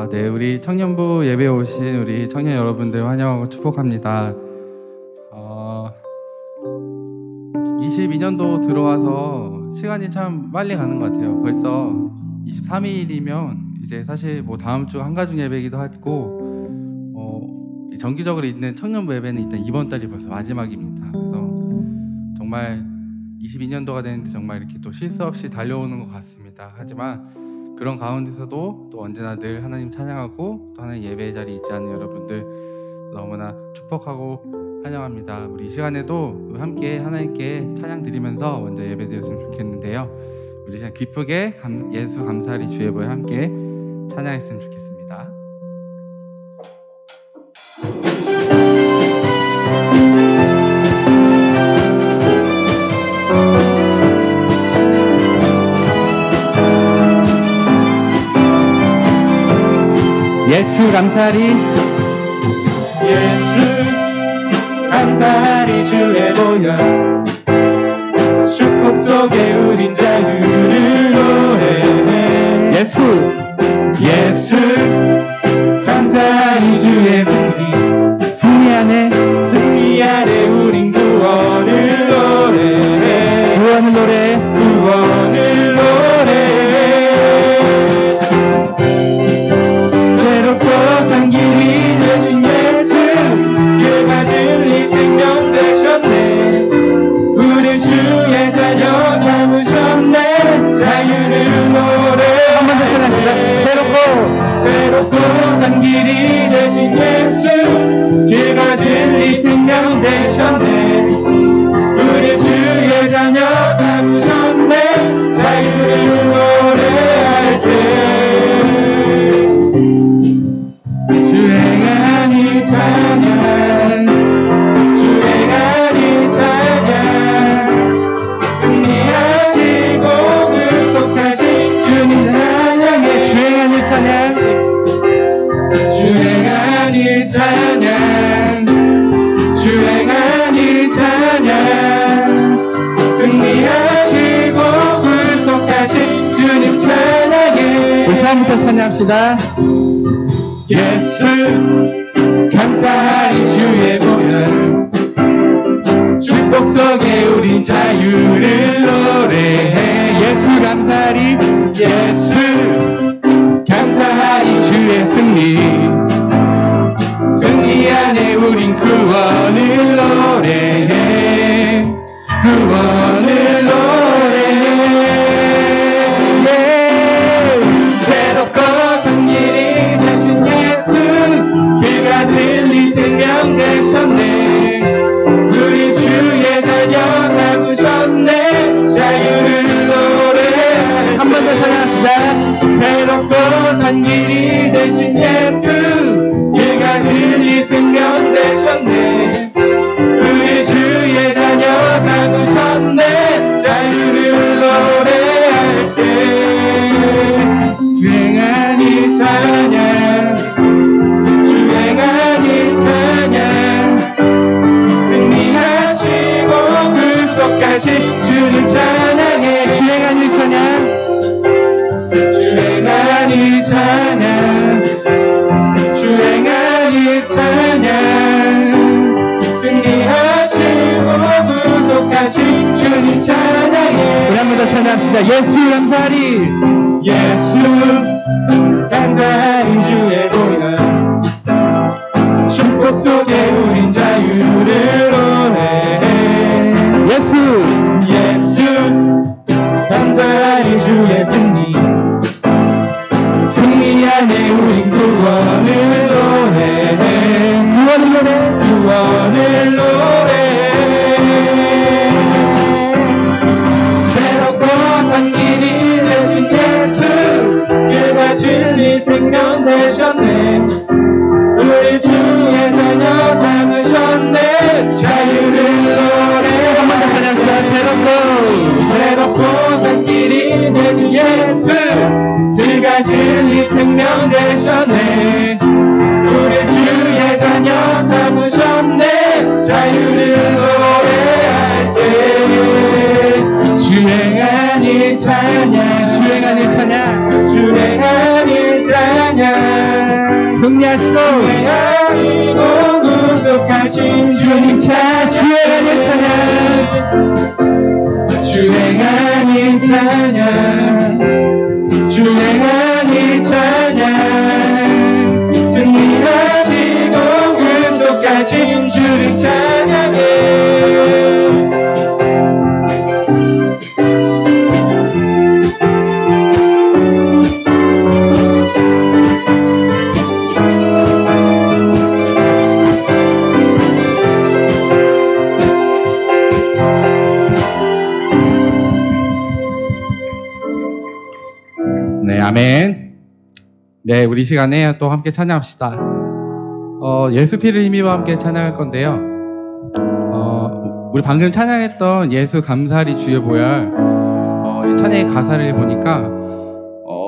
네, 우리 청년부 예배에 오신 우리 청년 여러분들 환영하고 축복합니다. 22년도 들어와서 시간이 참 빨리 가는 것 같아요. 벌써 23일이면 이제 사실 뭐 다음 주 한가중 예배이기도 하고 정기적으로 있는 청년부 예배는 일단 이번 달이 벌써 마지막입니다. 그래서 정말 22년도가 되는데 정말 이렇게 또 쉴 새 없이 달려오는 것 같습니다. 하지만 그런 가운데서도 또 언제나 늘 하나님 찬양하고 또 하나님 예배의 자리에 있지 않는 여러분들 너무나 축복하고 환영합니다. 우리 이 시간에도 함께 하나님께 찬양 드리면서 먼저 예배 드렸으면 좋겠는데요. 우리 시간 기쁘게 예수 감사리 주 예배에 함께 찬양했으면 좋겠습니다. 예수 감사리 주의 보혈 축복 속에 우린 자유를 노래해 예수 감사리 주의 승리 안에 우린 구원을 노래해 구원을 노래해 새롭고 산 길이 되신 예수 길가 진리 생명 되셨네 우리 주의 자녀 삼으셨네 자유를 노래해 한 번 더 찬양합시다. 새롭고 산 길이 되신 예수 길가 진리 생명 되셨네 우리 주의 자녀 삼으셨네 자유를 노래할 때 주행하니 찬양 주행하니 찬양 승리하시고 구속하신 주님 찬양해 주행하니 찬양 주행하니 찬양 주행하니 찬양 승리하시고 구속하신 주님 찬양해 우리 처음부터 찬양합시다. 예수 감사하리 주의 보혈 축복 속에 우린 자유를 노래해 예수 감사하리 주의 승리 안에 우린 구원을 노래해 구원을 노래해 새롭고 산 길이 되신 예수 길가 진리 생명 되셨네 우리 주의 자녀 삼으셨네 자유를 노래해 한 번 더 찬양합시다. 새롭고 산 길이 되신 예수 길가 진리 생명 되셨네 우리 주의 자녀 삼으셨네 자유를 노래할 때 주행하니 찬양 주행하니 찬양 승리하시고 구속하신 주님 찬양해 주행하니 찬양 주행하니 찬양 주행하니 찬양 승리하시고 구속하신 주님 찬양해 우리 한 번 더 찬양합시다. 예수 감사하리 주의 보혈 축복 속에 우린 자유를 노래해 예수 감사하리 주의 승리 안에 우린 구원을 노래해 구원을 노래해 새롭고 산 길이 되신 예수 길가 진리 생명 되셨네 우리 주의 자녀 삼으셨네 자유를 노래해 한 번 더 찬양합시다. 새롭고 산 길이 되신 예수 길가 진리 생명 되셨네 우리 주의 자녀 삼으셨네 자유를 노래할 때 주행하니 찬양 주행하니 찬양 찬양 승리하시고 승리하시고 구속하신 주님 찬양 주행하는 찬양 주행하는 찬양 주행하는 찬양 승리하시고 구속하신 주님 찬양해 네, 아멘. 네, 우리 시간에 또 함께 찬양합시다. 예수 피를 힘입어 함께 찬양할 건데요. 우리 방금 찬양했던 예수 감사리 주의 보혈, 이 찬양의 가사를 보니까,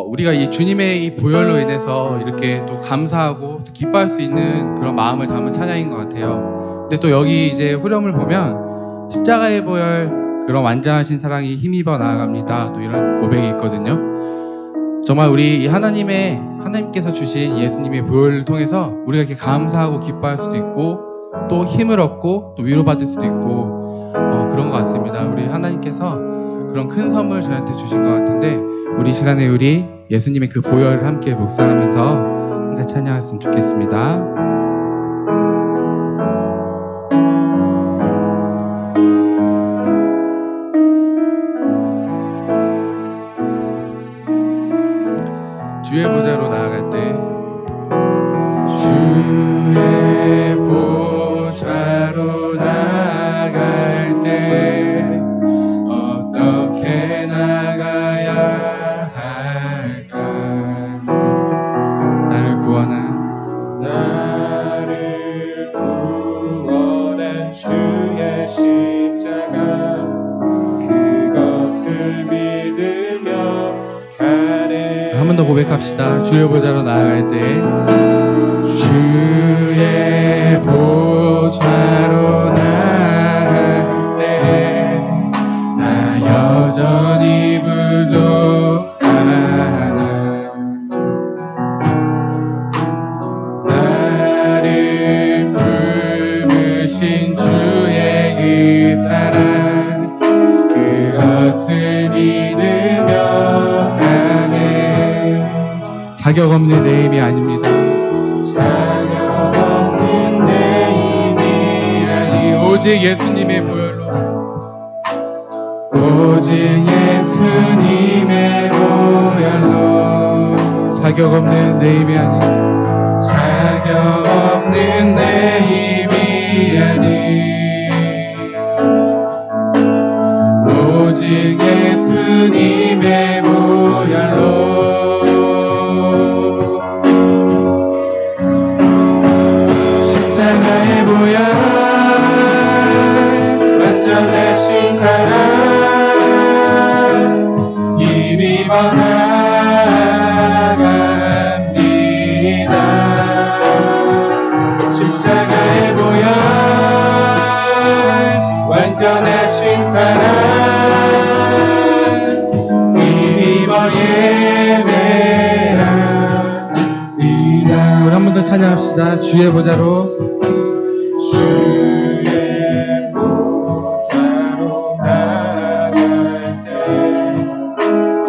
우리가 이 주님의 이 보혈로 인해서 이렇게 또 감사하고 또 기뻐할 수 있는 그런 마음을 담은 찬양인 것 같아요. 근데 또 여기 이제 후렴을 보면 십자가의 보혈, 그런 완전하신 사랑이 힘입어 나아갑니다. 또 이런 고백이 있거든요. 정말 우리 하나님께서 주신 예수님의 보혈을 통해서 우리가 이렇게 감사하고 기뻐할 수도 있고 또 힘을 얻고 또 위로받을 수도 있고 그런 것 같습니다. 우리 하나님께서 그런 큰 선물을 저희한테 주신 것 같은데 우리 시간에 우리 예수님의 그 보혈을 함께 묵상하면서 함께 찬양했으면 좋겠습니다. 주의 보좌로 나아갈 때 주의 보좌로 나아갈 때 어떻게 나가야 할까 나를 구원한 주의 십자가 그것을 믿으며 가네 한 번 더 고백합시다. 주의 보좌로 나아갈 때 주의 보좌로 나아갈 때 나 여전히 부족하나 나를 품으신 주의 그 사랑 그것을 믿으며 자격 없는 내 힘이 아닙니다. 자격 없는 내 힘이 아니 오직 예수님의 보혈로 오직 예수님의 보혈로 자격 없는 내 힘이 아니 자격 없는 내 힘이 아니 오직 예수님의 보혈로 십자가의 보혈 완전하신 사랑 힘입어 나아갑니다. 십자가의 보혈 완전하신 사랑 힘입어 예배합니다. 우리 한 번 더 찬양합시다. 주의 보좌로 주의 보좌로 나아갈 때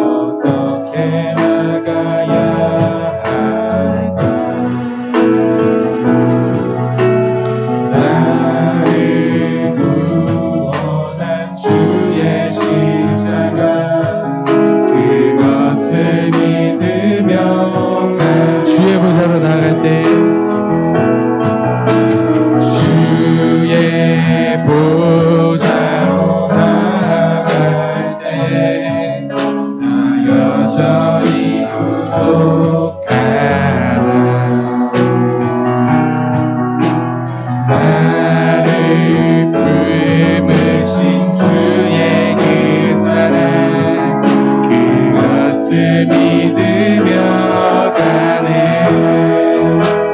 어떻게 나가야 할까 나를 구원한 주의 십자가 그것을 믿으며 주의 보좌로 나아갈 때 보좌로 나아갈 때 나 여전히 부족하다 나를 품으신 주의 그 사랑 그것을 믿으며 가네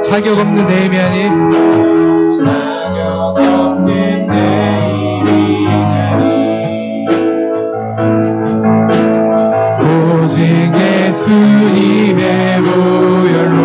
자격 없는 내 힘이 아니 자격 없는 내 힘이 아니 오직 예수님의 보혈로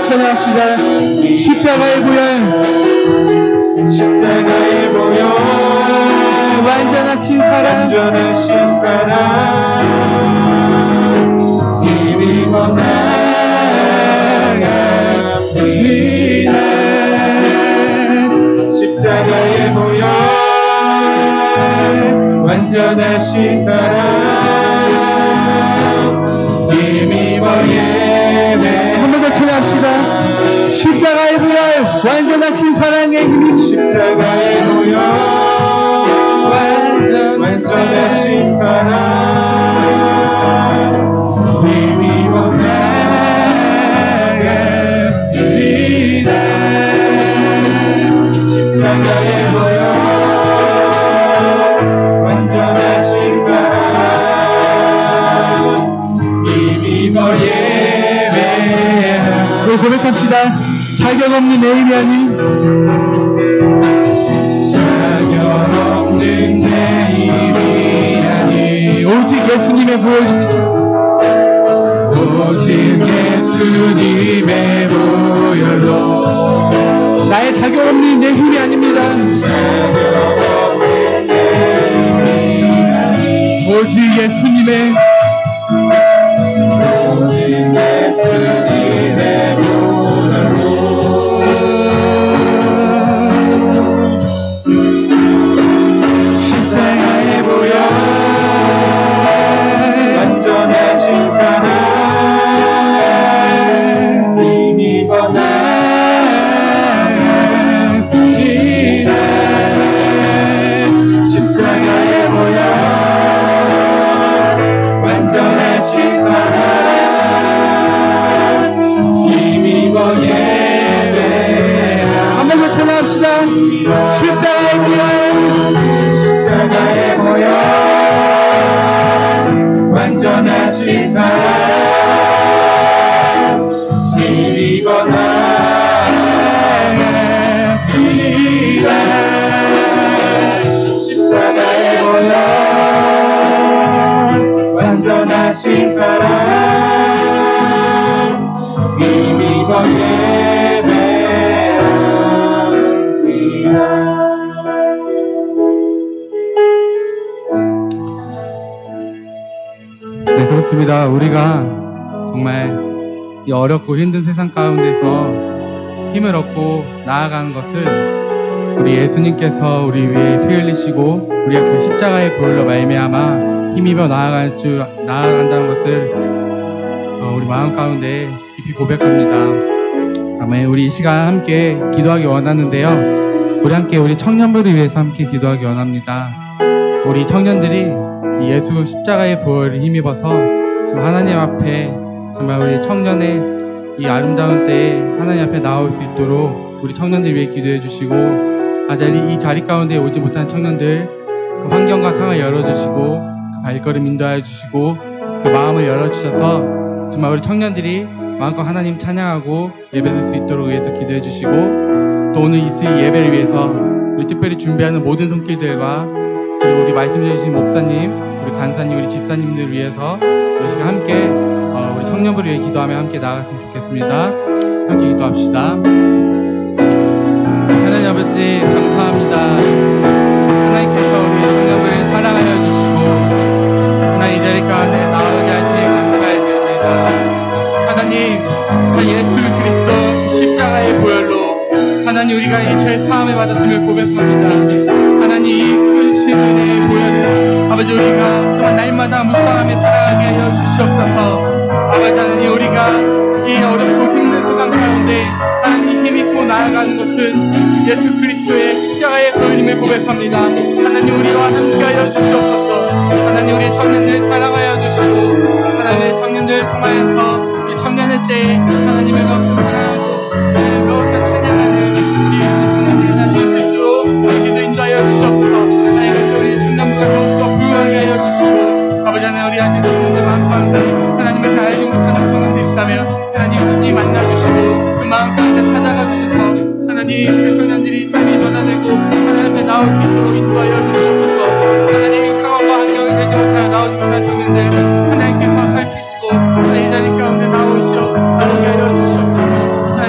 찬양합시다. 십자가의 보혈, 십자가의 보혈 완전하신 사랑, 완전하신 사랑 힘입어 나갑니다. 십자가의 보혈 완전하신 사랑 힘입어 예배. 한 번 더 찬양합시다. 십자가의 보혈, 완전하신 사랑의 힘이 십자가의 보혈 완전하신 사랑 힘입어 나갑니다. 십자가의 보혈 완전하신 사랑 힘입어 예배하라. 우리 고백합시다. 자격 없는 내 힘이 아닌 자격 없는 내 힘이 아닌 오직 예수님의 보혈입니다. 오직 예수님의 보혈로 나의 자격 없는 내 힘이 아닙니다. 오직 예수님의 오직 예수님의 보혈로 십자가의 보혈 완전하신 사랑 힘입어 나갑니다. 십자가의 보혈 완전하신 사랑 힘입어 예배하라. 한 번 더 찬양합시다. 십자가의 보혈, 십자가의 보혈 완전하신 사랑 힘입어 나갑니다. 십자가의 보혈 완전하신 사랑 힘입어 예배합니다. 네, 그렇습니다. 우리가 정말 이 어렵고 힘든 세상 가운데서 힘을 얻고 나아가는 것은 우리 예수님께서 우리 위해 피 흘리시고 우리가 그 십자가의 보혈로 말미암아 힘입어 나아간다는 것을 우리 마음 가운데 깊이 고백합니다. 아멘. 우리 이 시간 함께 기도하기 원하는데요. 우리 함께 우리 청년부를 위해서 함께 기도하기 원합니다. 우리 청년들이 이 예수 십자가의 보혈을 힘입어서 좀 하나님 앞에 정말 우리 청년의 이 아름다운 때에 하나님 앞에 나올 수 있도록 우리 청년들 위해 기도해 주시고, 이 자리 가운데 오지 못한 청년들 그 환경과 상을 열어주시고 그 발걸음 인도하여 주시고 그 마음을 열어주셔서 정말 우리 청년들이 마음껏 하나님 찬양하고 예배드릴 수 있도록 위해서 기도해 주시고, 또 오늘 이 예배를 위해서 우리 특별히 준비하는 모든 손길들과 그리고 우리 말씀 주신 목사님, 우리 간사님, 우리 집사님들 위해서 우리 시간 함께 우리 청년부를 위해 기도하며 함께 나아갔으면 좋겠습니다. 함께 기도합시다. 하나님 아버지 감사합니다. 하나님께서 우리 청년부를 사랑하여 주시고 하나님 이 자리 가운데 나오게 하시니 감사드립니다. 하나님 예수 그리스도 십자가의 보혈로 하나님 우리가 이 죄 사함을 받았음을 고백합니다. 하나님 이 큰 신의 보혈을 아버지 우리가 정말 날마다 묵상하며 살아가게 하여 주시옵소서. 아버지 하나님 우리가 이 어렵고 힘든 세상 가운데 하나님 힘입고 나아가는 것은 예수 그리스도의 십자가의 보혈임을 고백합니다. 하나님 우리와 함께하여 주시옵소서. 하나님 우리 청년들 사랑하여 주시고 하나님 청년들 통하여서 이 청년의 때에 하나님을 더욱더 사랑하고 더욱더 찬양하는 우리 청년들이 될 수 있도록 우리에게도 인도하여 주시옵소서. 하나님 우리 청년부가 더욱더 부유하게 하여 주시고 아버지 하나님 우리 아직 청년들 마음 가운데 하나님을 잘 알지 못하는 청년들 있다면 하나님 친히 만나주시고 그 마음 가운데 찾아가 주셔서 하나님 그 청년들이 삶이 변화되고 하나님 앞에 나올 수 있도록 인도하여 주시옵소서. 하나님 상황과 환경이 되지 못하여 나오지 못한 청년들 하나님께서 살피시고 하나님 이 자리 가운데 나오시어 나오게 하여 주시옵소서. 하나님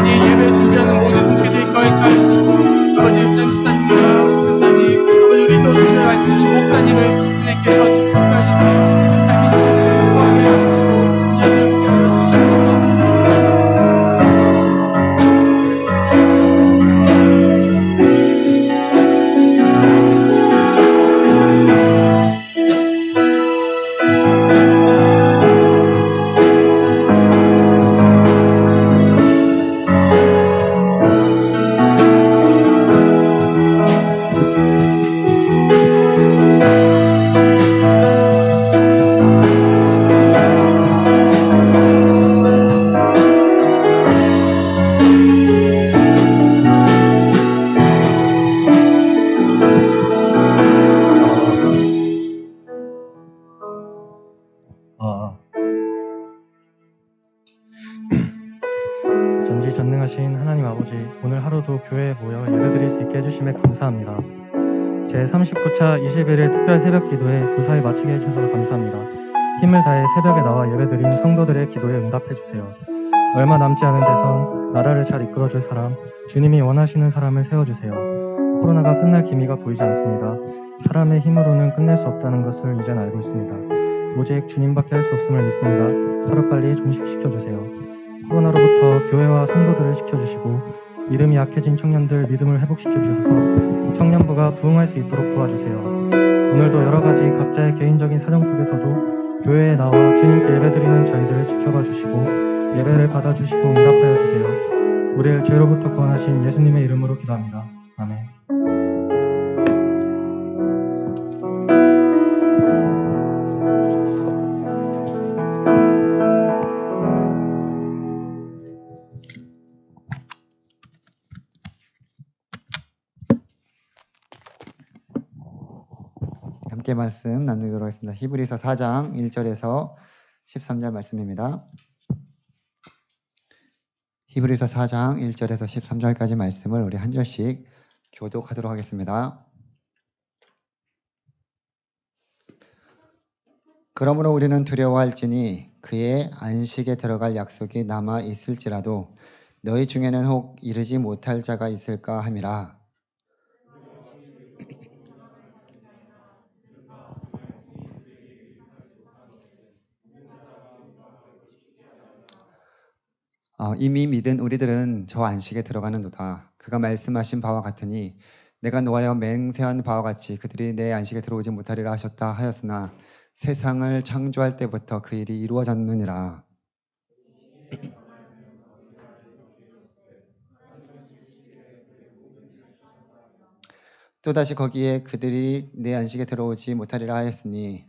전능하신 하나님 아버지, 오늘 하루도 교회에 모여 예배드릴 수 있게 해주심에 감사합니다. 제39차 21일 특별 새벽 기도에 무사히 마치게 해주셔서 감사합니다. 힘을 다해 새벽에 나와 예배드린 성도들의 기도에 응답해주세요. 얼마 남지 않은 대선, 나라를 잘 이끌어줄 사람, 주님이 원하시는 사람을 세워주세요. 코로나가 끝날 기미가 보이지 않습니다. 사람의 힘으로는 끝낼 수 없다는 것을 이젠 알고 있습니다. 오직 주님밖에 할 수 없음을 믿습니다. 하루빨리 종식시켜주세요. 코로나로부터 교회와 성도들을 지켜주시고 믿음이 약해진 청년들 믿음을 회복시켜주셔서 청년부가 부흥할 수 있도록 도와주세요. 오늘도 여러 가지 각자의 개인적인 사정 속에서도 교회에 나와 주님께 예배드리는 저희들을 지켜봐 주시고 예배를 받아주시고 응답하여 주세요. 우리를 죄로부터 구원하신 예수님의 이름으로 기도합니다. 아멘. 함께 말씀 나누도록 하겠습니다. 히브리서 4장 1절에서 13절 말씀입니다. 히브리서 4장 1절에서 13절까지 말씀을 우리 한 절씩 교독하도록 하겠습니다. 그러므로 우리는 두려워할지니 그의 안식에 들어갈 약속이 남아 있을지라도 너희 중에는 혹 이르지 못할 자가 있을까 함이라. 이미 믿은 우리들은 저 안식에 들어가는도다. 그가 말씀하신 바와 같으니 내가 노하여 맹세한 바와 같이 그들이 내 안식에 들어오지 못하리라 하셨다 하였으나 세상을 창조할 때부터 그 일이 이루어졌느니라. 또다시 거기에 그들이 내 안식에 들어오지 못하리라 하였으니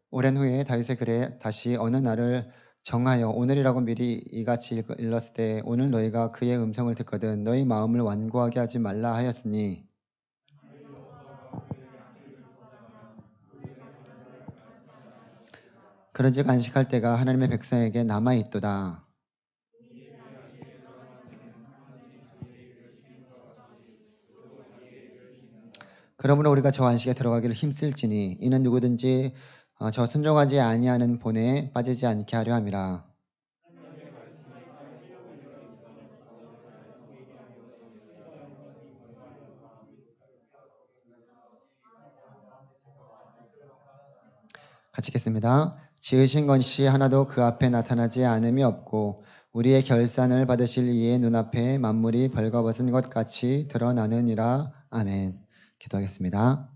오랜 후에 다윗의 글에 다시 어느 날을 정하여 오늘이라고 미리 이같이 일렀을 때 오늘 너희가 그의 음성을 듣거든 너희 마음을 완고하게 하지 말라 하였으니 그런즉 안식할 때가 하나님의 백성에게 남아있도다. 그러므로 우리가 저 안식에 들어가기를 힘쓸지니 이는 누구든지 저 순종하지 아니하는 본에 빠지지 않게 하려 함이라. 같이 읽겠습니다. 지으신 것이 하나도 그 앞에 나타나지 않음이 없고 우리의 결산을 받으실 이의 눈앞에 만물이 벌거벗은 것 같이 드러나느니라. 아멘. 기도하겠습니다.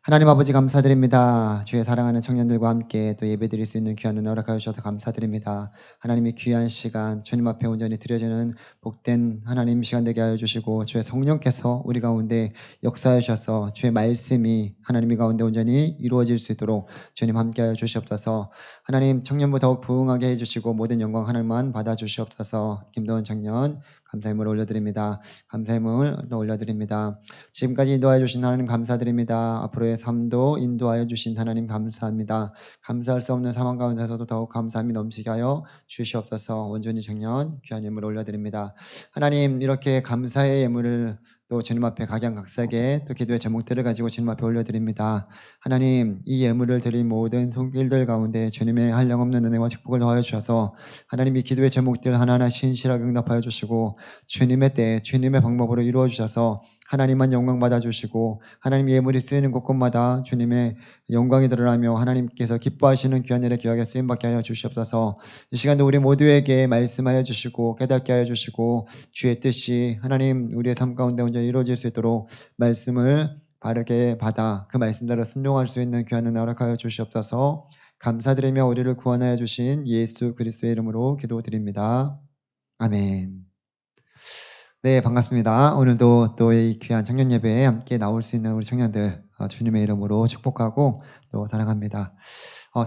하나님 아버지 감사드립니다. 주의 사랑하는 청년들과 함께 또 예배드릴 수 있는 귀한 은혜 허락하여 주셔서 감사드립니다. 하나님의 귀한 시간 주님 앞에 온전히 드려지는 복된 하나님 시간 되게 하여 주시고 주의 성령께서 우리 가운데 역사하여 주셔서 주의 말씀이 하나님의 가운데 온전히 이루어질 수 있도록 주님 함께 하여 주시옵소서. 하나님 청년부 더욱 부흥하게 해주시고 모든 영광 하나님만 받아주시옵소서. 김도원 청년 감사함을 올려드립니다. 감사함을 올려드립니다. 지금까지 인도하여 주신 하나님 감사드립니다. 앞으로의 삶도 인도하여 주신 하나님 감사합니다. 감사할 수 없는 상황 가운데서도 더욱 감사함이 넘치게 하여 주시옵소서. 온전히 청년 귀한 예물을 올려드립니다. 하나님 이렇게 감사의 예물을 또 주님 앞에 각양각색의 또 기도의 제목들을 가지고 주님 앞에 올려드립니다. 하나님 이 예물을 드린 모든 손길들 가운데 주님의 한량없는 은혜와 축복을 더하여 주셔서 하나님 이 기도의 제목들 하나하나 신실하게 응답하여 주시고 주님의 때 주님의 방법으로 이루어 주셔서 하나님만 영광 받아주시고 하나님 예물이 쓰이는 곳곳마다 주님의 영광이 드러나며 하나님께서 기뻐하시는 귀한 일에 귀하게 쓰임받게 하여 주시옵소서. 이 시간도 우리 모두에게 말씀하여 주시고 깨닫게 하여 주시고 주의 뜻이 하나님 우리의 삶 가운데 온전히 이루어질 수 있도록 말씀을 바르게 받아 그 말씀대로 순종할 수 있는 귀한 은혜 허락하여 주시옵소서. 감사드리며 우리를 구원하여 주신 예수 그리스도의 이름으로 기도드립니다. 아멘. 네, 반갑습니다. 오늘도 또 이 귀한 청년 예배에 함께 나올 수 있는 우리 청년들 주님의 이름으로 축복하고 또 사랑합니다.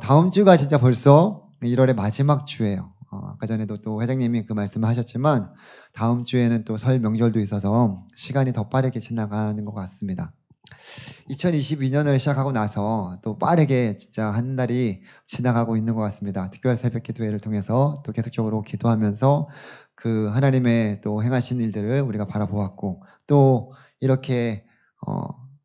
다음 주가 진짜 벌써 1월의 마지막 주예요. 아까 전에도 또 회장님이 그 말씀을 하셨지만 다음 주에는 또 설 명절도 있어서 시간이 더 빠르게 지나가는 것 같습니다. 2022년을 시작하고 나서 또 빠르게 진짜 한 달이 지나가고 있는 것 같습니다. 특별 새벽 기도회를 통해서 또 계속적으로 기도하면서 그 하나님의 또 행하신 일들을 우리가 바라보았고, 또 이렇게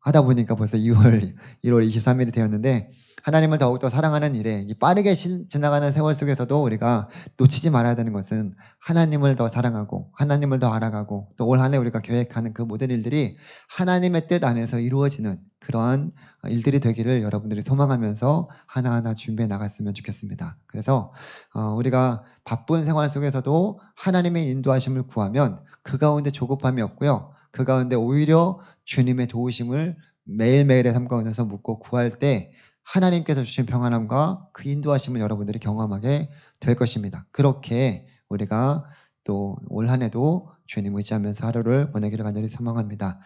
하다 보니까 벌써 1월 23일이 되었는데, 하나님을 더욱더 사랑하는 일에 이 빠르게 지나가는 세월 속에서도 우리가 놓치지 말아야 되는 것은 하나님을 더 사랑하고 하나님을 더 알아가고, 또 올 한 해 우리가 계획하는 그 모든 일들이 하나님의 뜻 안에서 이루어지는 그러한 일들이 되기를 여러분들이 소망하면서 하나하나 준비해 나갔으면 좋겠습니다. 그래서 우리가 바쁜 생활 속에서도 하나님의 인도하심을 구하면 그 가운데 조급함이 없고요. 그 가운데 오히려 주님의 도우심을 매일매일의 삶 가운데서 묻고 구할 때 하나님께서 주신 평안함과 그 인도하심을 여러분들이 경험하게 될 것입니다. 그렇게 우리가 또 올 한 해도 주님 의지하면서 하루를 보내기를 간절히 소망합니다.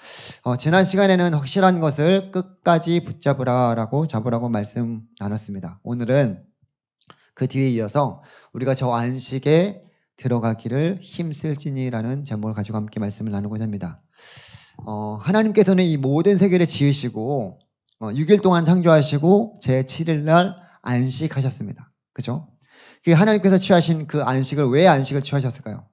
지난 시간에는 확실한 것을 끝까지 잡으라고 말씀 나눴습니다. 오늘은 그 뒤에 이어서 우리가 저 안식에 들어가기를 힘쓸지니라는 제목을 가지고 함께 말씀을 나누고자 합니다. 하나님께서는 이 모든 세계를 지으시고 6일 동안 창조하시고 제7일 날 안식하셨습니다. 그죠? 하나님께서 취하신 그 안식을, 왜 안식을 취하셨을까요?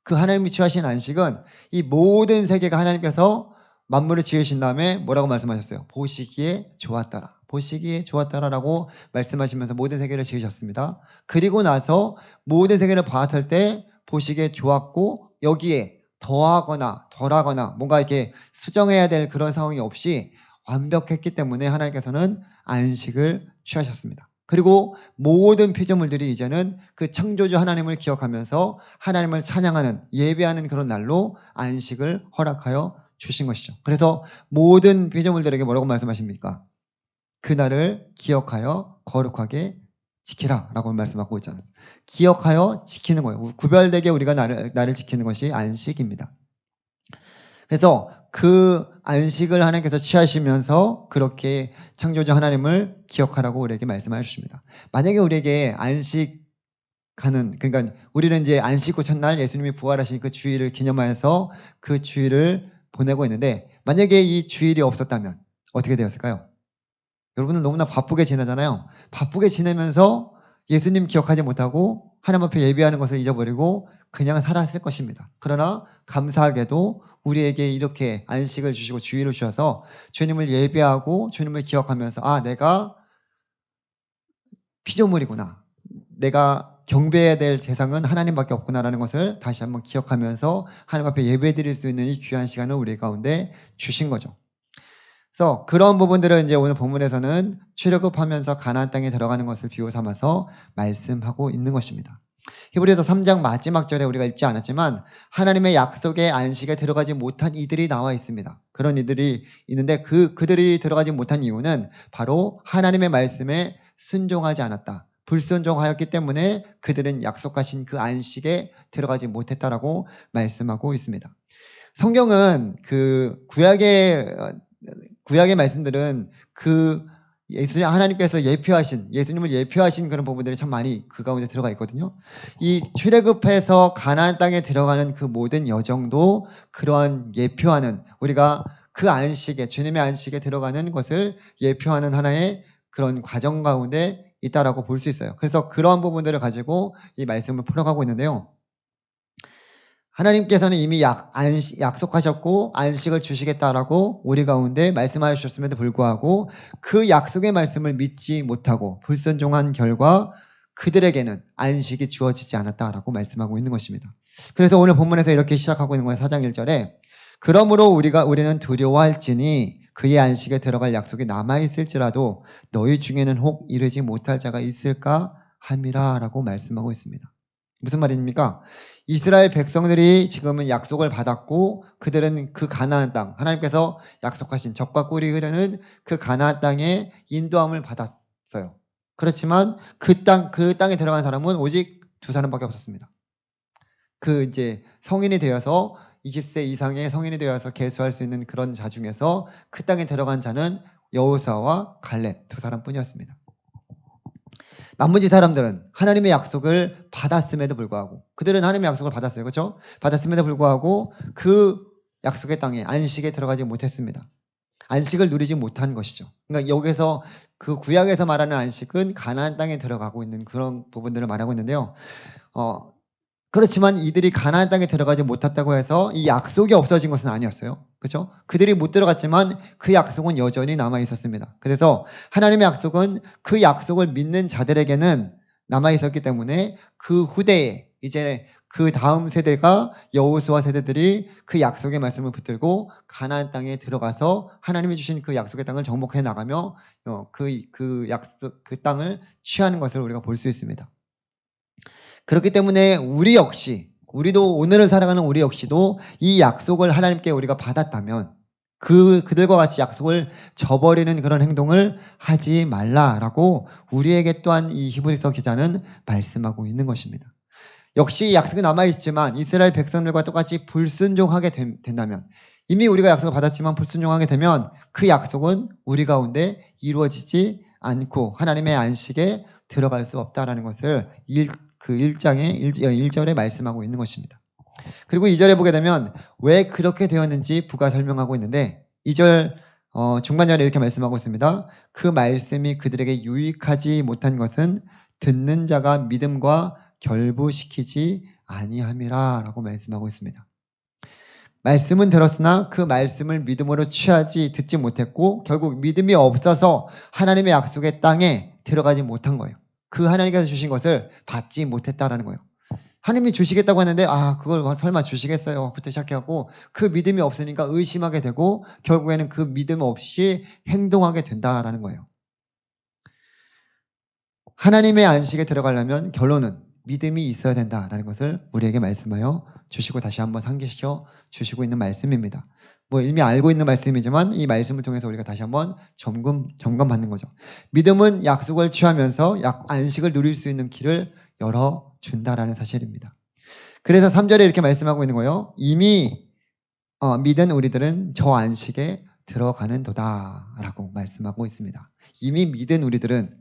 그 하나님이 취하신 안식은 이 모든 세계가 하나님께서 만물을 지으신 다음에 뭐라고 말씀하셨어요? 보시기에 좋았더라. 보시기에 좋았더라라고 말씀하시면서 모든 세계를 지으셨습니다. 그리고 나서 모든 세계를 봤을 때 보시기에 좋았고, 여기에 더하거나 덜하거나 뭔가 이렇게 수정해야 될 그런 상황이 없이 완벽했기 때문에 하나님께서는 안식을 취하셨습니다. 그리고 모든 피조물들이 이제는 그 창조주 하나님을 기억하면서 하나님을 찬양하는, 예배하는 그런 날로 안식을 허락하여 주신 것이죠. 그래서 모든 피조물들에게 뭐라고 말씀하십니까? 그날을 기억하여 거룩하게 지키라 라고 말씀하고 있잖아요. 기억하여 지키는 거예요. 구별되게 우리가 나를 지키는 것이 안식입니다. 그래서 그 안식을 하나님께서 취하시면서 그렇게 창조주 하나님을 기억하라고 우리에게 말씀해 주십니다. 만약에 우리에게 그러니까 우리는 이제 안식 후 첫날 예수님이 부활하신 그 주일을 기념하여서 그 주일을 보내고 있는데, 만약에 이 주일이 없었다면 어떻게 되었을까요? 여러분은 너무나 바쁘게 지내잖아요. 바쁘게 지내면서 예수님 기억하지 못하고 하나님 앞에 예배하는 것을 잊어버리고 그냥 살았을 것입니다. 그러나 감사하게도 우리에게 이렇게 안식을 주시고 주일을 주셔서 주님을 예배하고 주님을 기억하면서 내가 피조물이구나, 내가 경배해야 될 대상은 하나님밖에 없구나라는 것을 다시 한번 기억하면서 하나님 앞에 예배드릴 수 있는 이 귀한 시간을 우리 가운데 주신 거죠. 그래서 그런 부분들을 이제 오늘 본문에서는 출애굽하면서 가나안 땅에 들어가는 것을 비유 삼아서 말씀하고 있는 것입니다. 히브리서 3장 마지막 절에 우리가 읽지 않았지만 하나님의 약속의 안식에 들어가지 못한 이들이 나와 있습니다. 그런 이들이 있는데 그들이 들어가지 못한 이유는 바로 하나님의 말씀에 순종하지 않았다, 불순종하였기 때문에 그들은 약속하신 그 안식에 들어가지 못했다라고 말씀하고 있습니다. 성경은 그 구약의 말씀들은 하나님께서 예수님을 예표하신 그런 부분들이 참 많이 그 가운데 들어가 있거든요. 이 출애굽해서 가나안 땅에 들어가는 그 모든 여정도 그러한 예표하는, 우리가 그 안식에, 주님의 안식에 들어가는 것을 예표하는 하나의 그런 과정 가운데 있다라고 볼 수 있어요. 그래서 그러한 부분들을 가지고 이 말씀을 풀어가고 있는데요. 하나님께서는 이미 약속하셨고 안식을 주시겠다라고 우리 가운데 말씀하여 주셨음에도 불구하고 그 약속의 말씀을 믿지 못하고 불순종한 결과 그들에게는 안식이 주어지지 않았다라고 말씀하고 있는 것입니다. 그래서 오늘 본문에서 이렇게 시작하고 있는 거예요. 4장 1절에 그러므로 우리는 두려워할지니 그의 안식에 들어갈 약속이 남아있을지라도 너희 중에는 혹 이르지 못할 자가 있을까 함이라 라고 말씀하고 있습니다. 무슨 말입니까? 이스라엘 백성들이 지금은 약속을 받았고 그들은 그 가나안 땅, 하나님께서 약속하신 젖과 꿀이 흐르는 그 가나안 땅에 인도함을 받았어요. 그렇지만 그 땅에 들어간 사람은 오직 2사람밖에 없었습니다. 이제 성인이 되어서 20세 이상의 성인이 되어서 계수할 수 있는 그런 자 중에서 그 땅에 들어간 자는 여호수아와 갈렙 2사람뿐이었습니다. 나머지 사람들은 하나님의 약속을 받았음에도 불구하고, 그들은 하나님의 약속을 받았어요. 그렇죠? 받았음에도 불구하고 그 약속의 땅에 안식에 들어가지 못했습니다. 안식을 누리지 못한 것이죠. 그러니까 여기서 그 구약에서 말하는 안식은 가나안 땅에 들어가고 있는 그런 부분들을 말하고 있는데요. 그렇지만 이들이 가나안 땅에 들어가지 못했다고 해서 이 약속이 없어진 것은 아니었어요. 그렇죠? 그들이 못 들어갔지만 그 약속은 여전히 남아 있었습니다. 그래서 하나님의 약속은 그 약속을 믿는 자들에게는 남아 있었기 때문에 그 후대에 이제 그 다음 세대가 여호수아 세대들이 그 약속의 말씀을 붙들고 가나안 땅에 들어가서 하나님이 주신 그 약속의 땅을 정복해 나가며 그 땅을 취하는 것을 우리가 볼 수 있습니다. 그렇기 때문에 우리도 오늘을 살아가는 우리 역시도 이 약속을 하나님께 우리가 받았다면 그들과 같이 약속을 저버리는 그런 행동을 하지 말라라고 우리에게 또한 이 히브리서 기자는 말씀하고 있는 것입니다. 역시 약속이 남아있지만 이스라엘 백성들과 똑같이 불순종하게 된다면 이미 우리가 약속을 받았지만 불순종하게 되면 그 약속은 우리 가운데 이루어지지 않고 하나님의 안식에 들어갈 수 없다라는 것을 그 1절에 말씀하고 있는 것입니다. 그리고 2절에 보게 되면 왜 그렇게 되었는지 부가 설명하고 있는데 2절 중반절에 이렇게 말씀하고 있습니다. 그 말씀이 그들에게 유익하지 못한 것은 듣는 자가 믿음과 결부시키지 아니함이라 라고 말씀하고 있습니다. 말씀은 들었으나 그 말씀을 믿음으로 듣지 못했고 결국 믿음이 없어서 하나님의 약속의 땅에 들어가지 못한 거예요. 그 하나님께서 주신 것을 받지 못했다라는 거예요. 하나님이 주시겠다고 했는데 그걸 설마 주시겠어요? 부터 시작해갖고 그 믿음이 없으니까 의심하게 되고 결국에는 그 믿음 없이 행동하게 된다라는 거예요. 하나님의 안식에 들어가려면 결론은 믿음이 있어야 된다라는 것을 우리에게 말씀하여 주시고 다시 한번 상기시켜 주시고 있는 말씀입니다. 이미 알고 있는 말씀이지만 이 말씀을 통해서 우리가 다시 한번 점검받는 거죠. 믿음은 약속을 취하면서 안식을 누릴 수 있는 길을 열어준다라는 사실입니다. 그래서 3절에 이렇게 말씀하고 있는 거예요. 이미 믿은 우리들은 저 안식에 들어가는 도다라고 말씀하고 있습니다. 이미 믿은 우리들은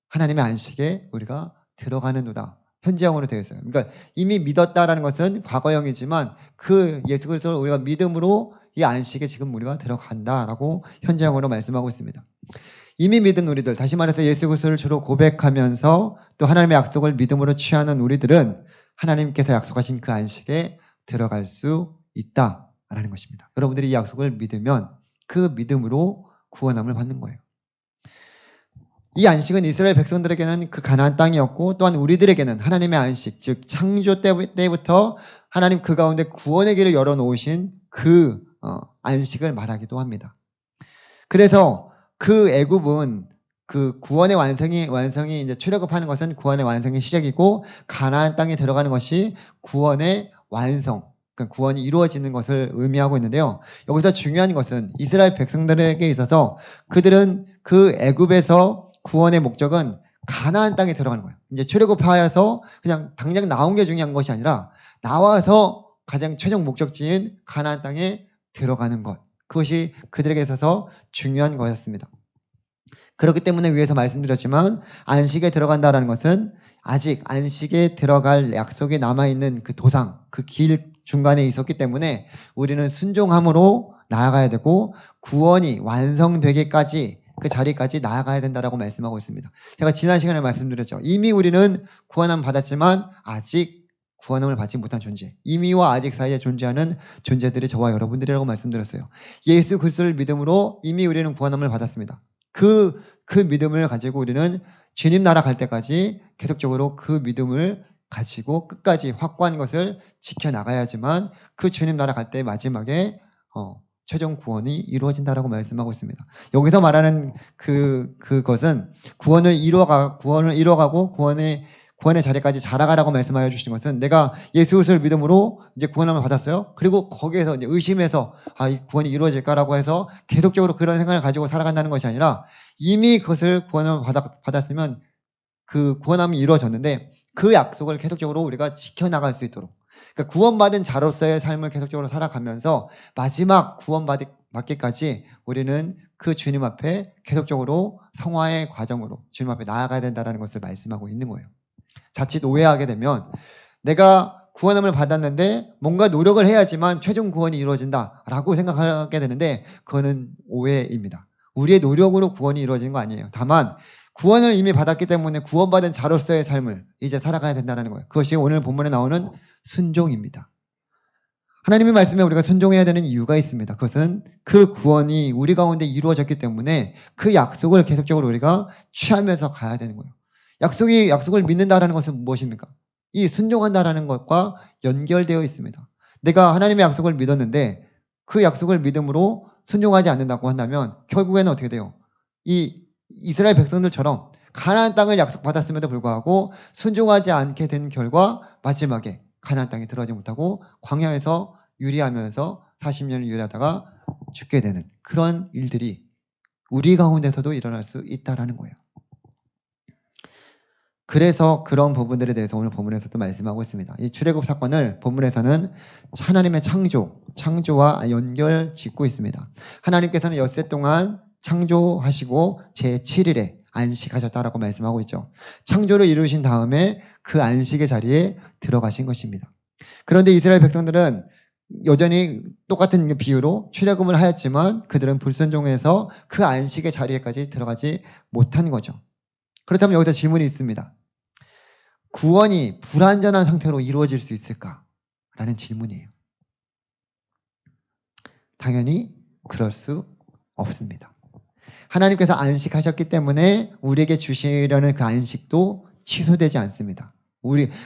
하나님의 안식에 우리가 들어가는 도다. 현재형으로 되어 있어요. 그러니까 이미 믿었다라는 것은 과거형이지만 그 예수 그리스도를 우리가 믿음으로 이 안식에 지금 우리가 들어간다라고 현재형으로 말씀하고 있습니다. 이미 믿은 우리들, 다시 말해서 예수 그리스도를 주로 고백하면서 또 하나님의 약속을 믿음으로 취하는 우리들은 하나님께서 약속하신 그 안식에 들어갈 수 있다라는 것입니다. 여러분들이 이 약속을 믿으면 그 믿음으로 구원함을 받는 거예요. 이 안식은 이스라엘 백성들에게는 그 가나안 땅이었고 또한 우리들에게는 하나님의 안식, 즉 창조 때부터 하나님 그 가운데 구원의 길을 열어놓으신 그 안식을 말하기도 합니다. 그래서 그 애굽은 그 구원의 완성이 이제 출애굽하는 것은 구원의 완성의 시작이고 가나안 땅에 들어가는 것이 구원의 완성, 그러니까 구원이 이루어지는 것을 의미하고 있는데요. 여기서 중요한 것은 이스라엘 백성들에게 있어서 그들은 그 애굽에서 구원의 목적은 가나안 땅에 들어가는 거예요. 이제 출애굽하여서 그냥 당장 나온 게 중요한 것이 아니라 나와서 가장 최종 목적지인 가나안 땅에 들어가는 것. 그것이 그들에게 있어서 중요한 것이었습니다. 그렇기 때문에 위에서 말씀드렸지만 안식에 들어간다는 것은 아직 안식에 들어갈 약속이 남아있는 그 도상, 그 길 중간에 있었기 때문에 우리는 순종함으로 나아가야 되고 구원이 완성되기까지 그 자리까지 나아가야 된다라고 말씀하고 있습니다. 제가 지난 시간에 말씀드렸죠. 이미 우리는 구원함을 받았지만 아직 구원함을 받지 못한 존재, 이미와 아직 사이에 존재하는 존재들이 저와 여러분들이라고 말씀드렸어요. 예수 그리스도를 믿음으로 이미 우리는 구원함을 받았습니다. 그 믿음을 가지고 우리는 주님 나라 갈 때까지 계속적으로 그 믿음을 가지고 끝까지 확고한 것을 지켜나가야지만 그 주님 나라 갈 때 마지막에 최종 구원이 이루어진다라고 말씀하고 있습니다. 여기서 말하는 그것은 구원을 이루어가고 구원의 자리까지 자라가라고 말씀하여 주시는 것은 내가 예수 그리스도를 믿음으로 이제 구원함을 받았어요. 그리고 거기에서 이제 의심해서 이 구원이 이루어질까라고 해서 계속적으로 그런 생각을 가지고 살아간다는 것이 아니라 이미 그것을 구원함을 받았으면 그 구원함이 이루어졌는데 그 약속을 계속적으로 우리가 지켜나갈 수 있도록, 그러니까 구원받은 자로서의 삶을 계속적으로 살아가면서 마지막 구원받기까지 우리는 그 주님 앞에 계속적으로 성화의 과정으로 주님 앞에 나아가야 된다는 것을 말씀하고 있는 거예요. 자칫 오해하게 되면 내가 구원함을 받았는데 뭔가 노력을 해야지만 최종 구원이 이루어진다라고 생각하게 되는데 그거는 오해입니다. 우리의 노력으로 구원이 이루어지는 거 아니에요. 다만 구원을 이미 받았기 때문에 구원받은 자로서의 삶을 이제 살아가야 된다는 거예요. 그것이 오늘 본문에 나오는 순종입니다. 하나님의 말씀에 우리가 순종해야 되는 이유가 있습니다. 그것은 그 구원이 우리 가운데 이루어졌기 때문에 그 약속을 계속적으로 우리가 취하면서 가야 되는 거예요. 약속을 믿는다라는 것은 무엇입니까? 이 순종한다라는 것과 연결되어 있습니다. 내가 하나님의 약속을 믿었는데 그 약속을 믿음으로 순종하지 않는다고 한다면 결국에는 어떻게 돼요? 이 이스라엘 백성들처럼 가나안 땅을 약속받았음에도 불구하고 순종하지 않게 된 결과 마지막에 가나안 땅에 들어가지 못하고 광야에서 유리하면서 40년을 유리하다가 죽게 되는 그런 일들이 우리 가운데서도 일어날 수 있다라는 거예요. 그래서 그런 부분들에 대해서 오늘 본문에서도 말씀하고 있습니다. 이 출애굽 사건을 본문에서는 하나님의 창조와 연결 짓고 있습니다. 하나님께서는 엿새 동안 창조하시고 제7일에 안식하셨다라고 말씀하고 있죠. 창조를 이루신 다음에 그 안식의 자리에 들어가신 것입니다. 그런데 이스라엘 백성들은 여전히 똑같은 비유로 출애굽을 하였지만 그들은 불순종해서 그 안식의 자리에까지 들어가지 못한 거죠. 그렇다면 여기서 질문이 있습니다. 구원이 불완전한 상태로 이루어질 수 있을까? 라는 질문이에요. 당연히 그럴 수 없습니다. 하나님께서 안식하셨기 때문에 우리에게 주시려는 그 안식도 취소되지 않습니다.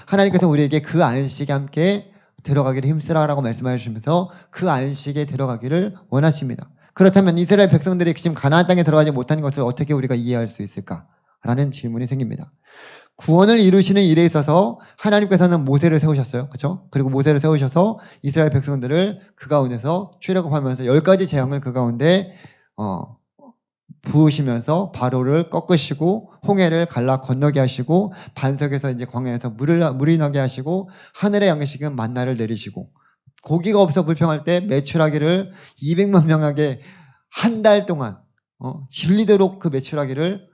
하나님께서 우리에게 그 안식에 함께 들어가기를 힘쓰라라고 말씀해 주시면서 그 안식에 들어가기를 원하십니다. 그렇다면 이스라엘 백성들이 지금 가나안 땅에 들어가지 못한 것을 어떻게 우리가 이해할 수 있을까? 라는 질문이 생깁니다. 구원을 이루시는 일에 있어서 하나님께서는 모세를 세우셨어요. 그렇죠? 그리고 모세를 세우셔서 이스라엘 백성들을 그 가운데서 출애굽하면서 10가지 재앙을 그 가운데 부으시면서 바로를 꺾으시고 홍해를 갈라 건너게 하시고 반석에서 이제 광야에서 물이 나게 하시고 하늘의 양식은 만나를 내리시고 고기가 없어 불평할 때 메추라기를 200만 명에게 한 달 동안 질리도록 그 메추라기를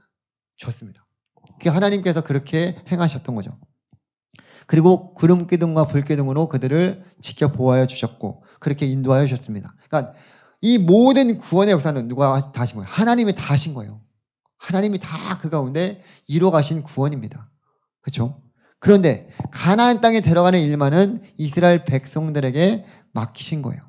줬습니다. 하나님께서 그렇게 행하셨던 거죠. 그리고 구름 기둥과 불 기둥으로 그들을 지켜 보호하여 주셨고 그렇게 인도하여 주셨습니다. 그러니까 이 모든 구원의 역사는 누가 다 하신 거예요? 하나님이 다 하신 거예요. 하나님이 다 그 가운데 이루어 가신 구원입니다. 그렇죠? 그런데 가나안 땅에 들어가는 일만은 이스라엘 백성들에게 맡기신 거예요.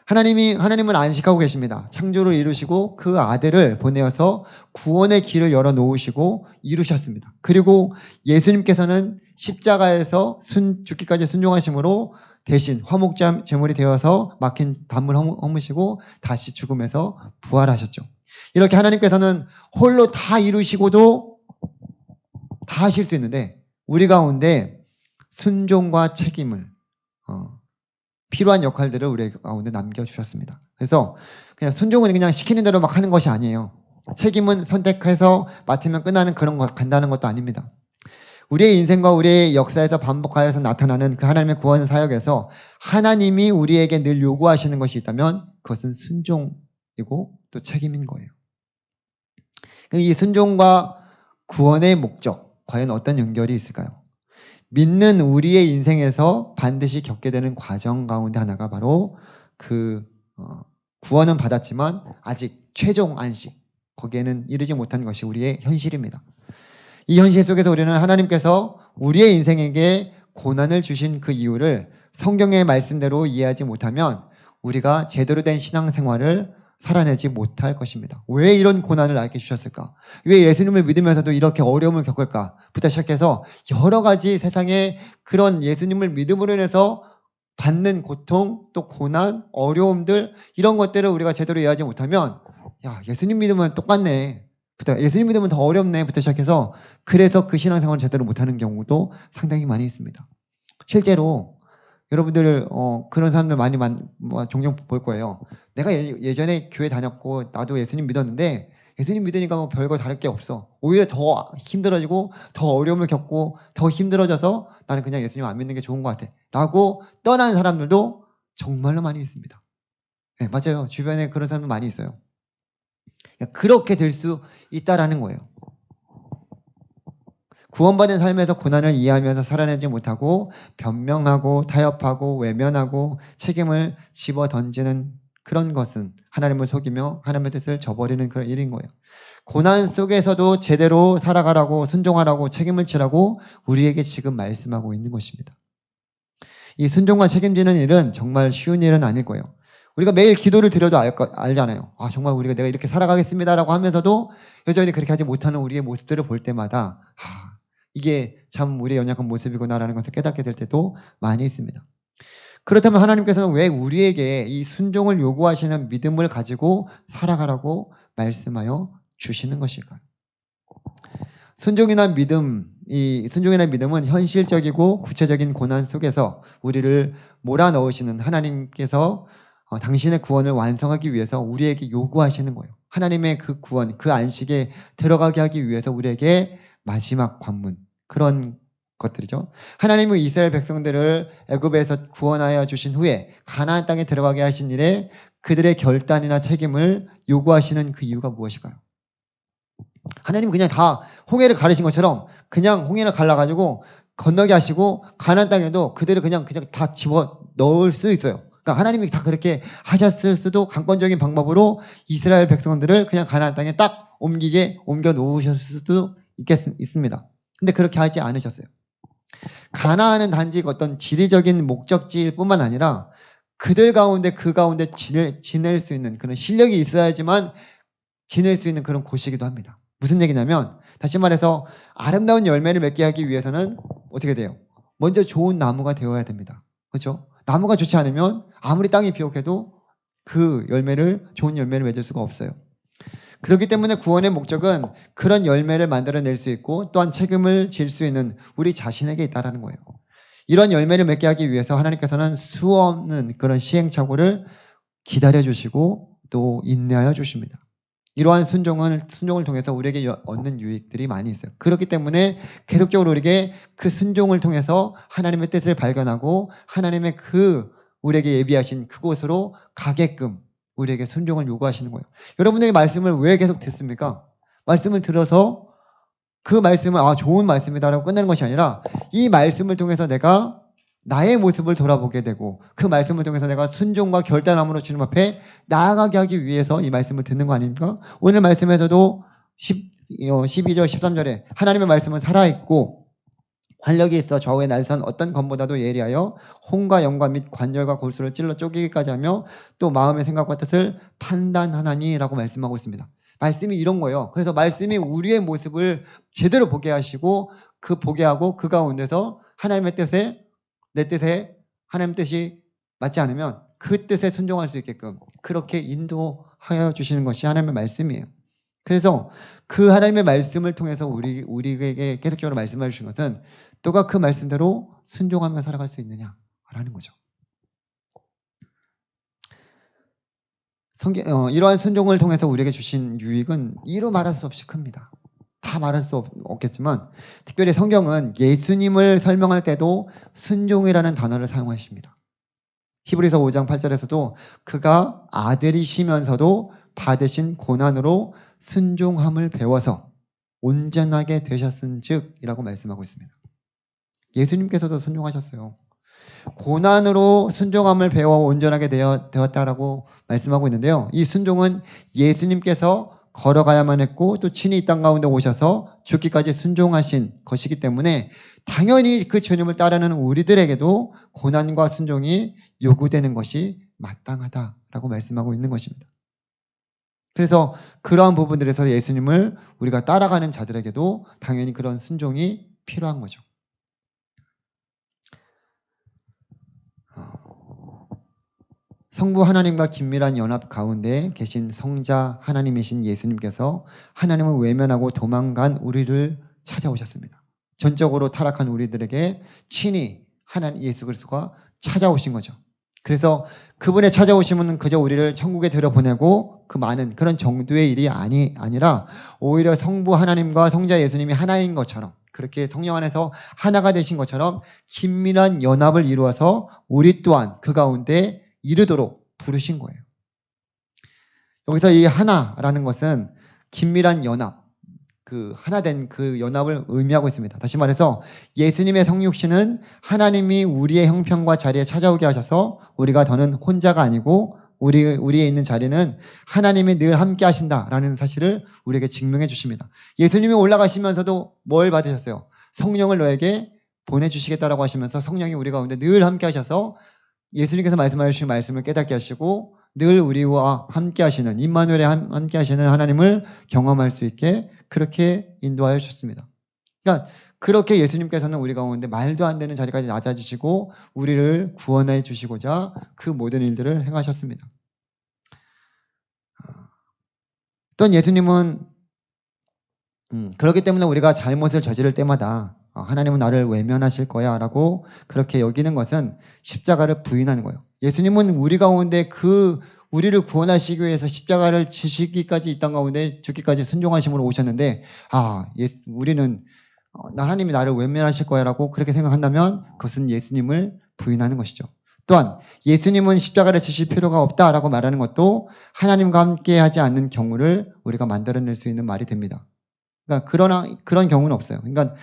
하나님은 안식하고 계십니다. 창조를 이루시고 그 아들을 보내어서 구원의 길을 열어 놓으시고 이루셨습니다. 그리고 예수님께서는 십자가에서 죽기까지 순종하심으로 대신 화목 제물이 되어서 막힌 담을 허무시고 다시 죽음에서 부활하셨죠. 이렇게 하나님께서는 홀로 다 이루시고도 다 하실 수 있는데 우리 가운데 순종과 책임을 필요한 역할들을 우리 가운데 남겨주셨습니다. 그래서 그냥 순종은 그냥 시키는 대로 막 하는 것이 아니에요. 책임은 선택해서 맡으면 끝나는 그런 거 간다는 것도 아닙니다. 우리의 인생과 우리의 역사에서 반복하여서 나타나는 그 하나님의 구원 사역에서 하나님이 우리에게 늘 요구하시는 것이 있다면 그것은 순종이고 또 책임인 거예요. 이 순종과 구원의 목적, 과연 어떤 연결이 있을까요? 믿는 우리의 인생에서 반드시 겪게 되는 과정 가운데 하나가 바로 구원은 받았지만 아직 최종 안식, 거기에는 이르지 못한 것이 우리의 현실입니다. 이 현실 속에서 우리는 하나님께서 우리의 인생에게 고난을 주신 그 이유를 성경의 말씀대로 이해하지 못하면 우리가 제대로 된 신앙생활을 살아내지 못할 것입니다. 왜 이런 고난을 나에게 주셨을까? 왜 예수님을 믿으면서도 이렇게 어려움을 겪을까? 부터 시작해서 여러 가지 세상에 그런 예수님을 믿음으로 인해서 받는 고통, 또 고난, 어려움들 이런 것들을 우리가 제대로 이해하지 못하면 예수님 믿으면 똑같네. 예수님 믿으면 더 어렵네. 부터 시작해서 그래서 그 신앙생활을 제대로 못하는 경우도 상당히 많이 있습니다. 실제로 여러분들 그런 사람들 많이 종종 볼 거예요. 내가 예전에 교회 다녔고 나도 예수님 믿었는데 예수님 믿으니까 뭐 별거 다를 게 없어. 오히려 더 힘들어지고 더 어려움을 겪고 더 힘들어져서 나는 그냥 예수님 안 믿는 게 좋은 것 같아 라고 떠난 사람들도 정말로 많이 있습니다. 네, 맞아요. 주변에 그런 사람들 많이 있어요. 그렇게 될 수 있다라는 거예요. 구원받은 삶에서 고난을 이해하면서 살아내지 못하고 변명하고 타협하고 외면하고 책임을 집어던지는 그런 것은 하나님을 속이며 하나님의 뜻을 저버리는 그런 일인 거예요. 고난 속에서도 제대로 살아가라고, 순종하라고, 책임을 지라고 우리에게 지금 말씀하고 있는 것입니다. 이 순종과 책임지는 일은 정말 쉬운 일은 아닐 거예요. 우리가 매일 기도를 드려도 알잖아요. 아, 정말 우리가 내가 이렇게 살아가겠습니다라고 하면서도 여전히 그렇게 하지 못하는 우리의 모습들을 볼 때마다 이게 참 우리의 연약한 모습이구나라는 것을 깨닫게 될 때도 많이 있습니다. 그렇다면 하나님께서는 왜 우리에게 이 순종을 요구하시는 믿음을 가지고 살아가라고 말씀하여 주시는 것일까요? 순종이나 믿음은 현실적이고 구체적인 고난 속에서 우리를 몰아넣으시는 하나님께서 당신의 구원을 완성하기 위해서 우리에게 요구하시는 거예요. 하나님의 그 구원, 그 안식에 들어가게 하기 위해서 우리에게 마지막 관문, 그런 것들이죠. 하나님은 이스라엘 백성들을 애굽에서 구원하여 주신 후에 가나안 땅에 들어가게 하신 일에 그들의 결단이나 책임을 요구하시는 그 이유가 무엇일까요? 하나님은 그냥 다 홍해를 가르신 것처럼 그냥 홍해를 갈라가지고 건너게 하시고 가나안 땅에도 그들을 그냥 다 집어 넣을 수 있어요. 그러니까 하나님이 다 그렇게 하셨을 수도 강권적인 방법으로 이스라엘 백성들을 그냥 가나안 땅에 딱 옮겨 놓으셨을 수도 있습니다. 근데 그렇게 하지 않으셨어요. 가나안은 단지 어떤 지리적인 목적지일 뿐만 아니라 그들 가운데 그 가운데 지낼 수 있는 그런 실력이 있어야지만 지낼 수 있는 그런 곳이기도 합니다. 무슨 얘기냐면 다시 말해서 아름다운 열매를 맺게 하기 위해서는 어떻게 돼요? 먼저 좋은 나무가 되어야 됩니다. 그렇죠? 나무가 좋지 않으면 아무리 땅이 비옥해도 그 좋은 열매를 맺을 수가 없어요. 그렇기 때문에 구원의 목적은 그런 열매를 만들어낼 수 있고 또한 책임을 질 수 있는 우리 자신에게 있다는 거예요. 이런 열매를 맺게 하기 위해서 하나님께서는 수없는 그런 시행착오를 기다려주시고 또 인내하여 주십니다. 이러한 순종을 통해서 우리에게 얻는 유익들이 많이 있어요. 그렇기 때문에 계속적으로 우리에게 그 순종을 통해서 하나님의 뜻을 발견하고 하나님의 우리에게 예비하신 그곳으로 가게끔 우리에게 순종을 요구하시는 거예요. 여러분들이 말씀을 왜 계속 듣습니까? 말씀을 들어서 그 말씀을 좋은 말씀이다라고 끝내는 것이 아니라 이 말씀을 통해서 내가 나의 모습을 돌아보게 되고 그 말씀을 통해서 내가 순종과 결단함으로 주님 앞에 나아가게 하기 위해서 이 말씀을 듣는 거 아닙니까? 오늘 말씀에서도 12절 13절에 하나님의 말씀은 살아있고 활력이 있어 좌우에 날선 어떤 검보다도 예리하여 혼과 영과 및 관절과 골수를 찔러 쪼개기까지 하며 또 마음의 생각과 뜻을 판단하나니 라고 말씀하고 있습니다. 말씀이 이런 거예요. 그래서 말씀이 우리의 모습을 제대로 보게 하시고 보게 하고 그 가운데서 하나님의 뜻에 내 뜻에 하나님 뜻이 맞지 않으면 그 뜻에 순종할 수 있게끔 그렇게 인도하여 주시는 것이 하나님의 말씀이에요. 그래서 그 하나님의 말씀을 통해서 우리에게 계속적으로 말씀해 주신 것은 너가 그 말씀대로 순종하며 살아갈 수 있느냐라는 거죠. 이러한 순종을 통해서 우리에게 주신 유익은 이루 말할 수 없이 큽니다. 다 말할 수 없겠지만 특별히 성경은 예수님을 설명할 때도 순종이라는 단어를 사용하십니다. 히브리서 5장 8절에서도 그가 아들이시면서도 받으신 고난으로 순종함을 배워서 온전하게 되셨은즉 이라고 말씀하고 있습니다. 예수님께서도 순종하셨어요. 고난으로 순종함을 배워 온전하게 되었다라고 말씀하고 있는데요. 이 순종은 예수님께서 걸어가야만 했고 또 친히 이 땅 가운데 오셔서 죽기까지 순종하신 것이기 때문에 당연히 그 주님을 따르는 우리들에게도 고난과 순종이 요구되는 것이 마땅하다라고 말씀하고 있는 것입니다. 그래서 그러한 부분들에서 예수님을 우리가 따라가는 자들에게도 당연히 그런 순종이 필요한 거죠. 성부 하나님과 긴밀한 연합 가운데 계신 성자 하나님이신 예수님께서 하나님을 외면하고 도망간 우리를 찾아오셨습니다. 전적으로 타락한 우리들에게 친히 하나님 예수 그리스도가 찾아오신 거죠. 그래서 그분의 찾아오심은 그저 우리를 천국에 들여보내고 그 많은 그런 정도의 일이 아니라 오히려 성부 하나님과 성자 예수님이 하나인 것처럼 그렇게 성령 안에서 하나가 되신 것처럼 긴밀한 연합을 이루어서 우리 또한 그 가운데 이르도록 부르신 거예요. 여기서 이 하나라는 것은 긴밀한 연합, 그 하나된 그 연합을 의미하고 있습니다. 다시 말해서 예수님의 성육신은 하나님이 우리의 형편과 자리에 찾아오게 하셔서 우리가 더는 혼자가 아니고 우리에 있는 자리는 하나님이 늘 함께 하신다라는 사실을 우리에게 증명해 주십니다. 예수님이 올라가시면서도 뭘 받으셨어요? 성령을 너에게 보내주시겠다라고 하시면서 성령이 우리 가운데 늘 함께 하셔서 예수님께서 말씀하여 주신 말씀을 깨닫게 하시고 늘 우리와 함께 하시는 임마누엘에 함께 하시는 하나님을 경험할 수 있게 그렇게 인도하여 주셨습니다. 그러니까 그렇게 예수님께서는 우리 가운데 말도 안 되는 자리까지 낮아지시고 우리를 구원해 주시고자 그 모든 일들을 행하셨습니다. 또한 예수님은 그렇기 때문에 우리가 잘못을 저지를 때마다 하나님은 나를 외면하실 거야 라고 그렇게 여기는 것은 십자가를 부인하는 거예요. 예수님은 우리 가운데 우리를 구원하시기 위해서 십자가를 지시기까지 이 땅 가운데 죽기까지 순종하심으로 오셨는데 우리는 하나님이 나를 외면하실 거야 라고 그렇게 생각한다면 그것은 예수님을 부인하는 것이죠. 또한 예수님은 십자가를 지실 필요가 없다라고 말하는 것도 하나님과 함께 하지 않는 경우를 우리가 만들어낼 수 있는 말이 됩니다. 그러니까 그런 경우는 없어요. 그러니까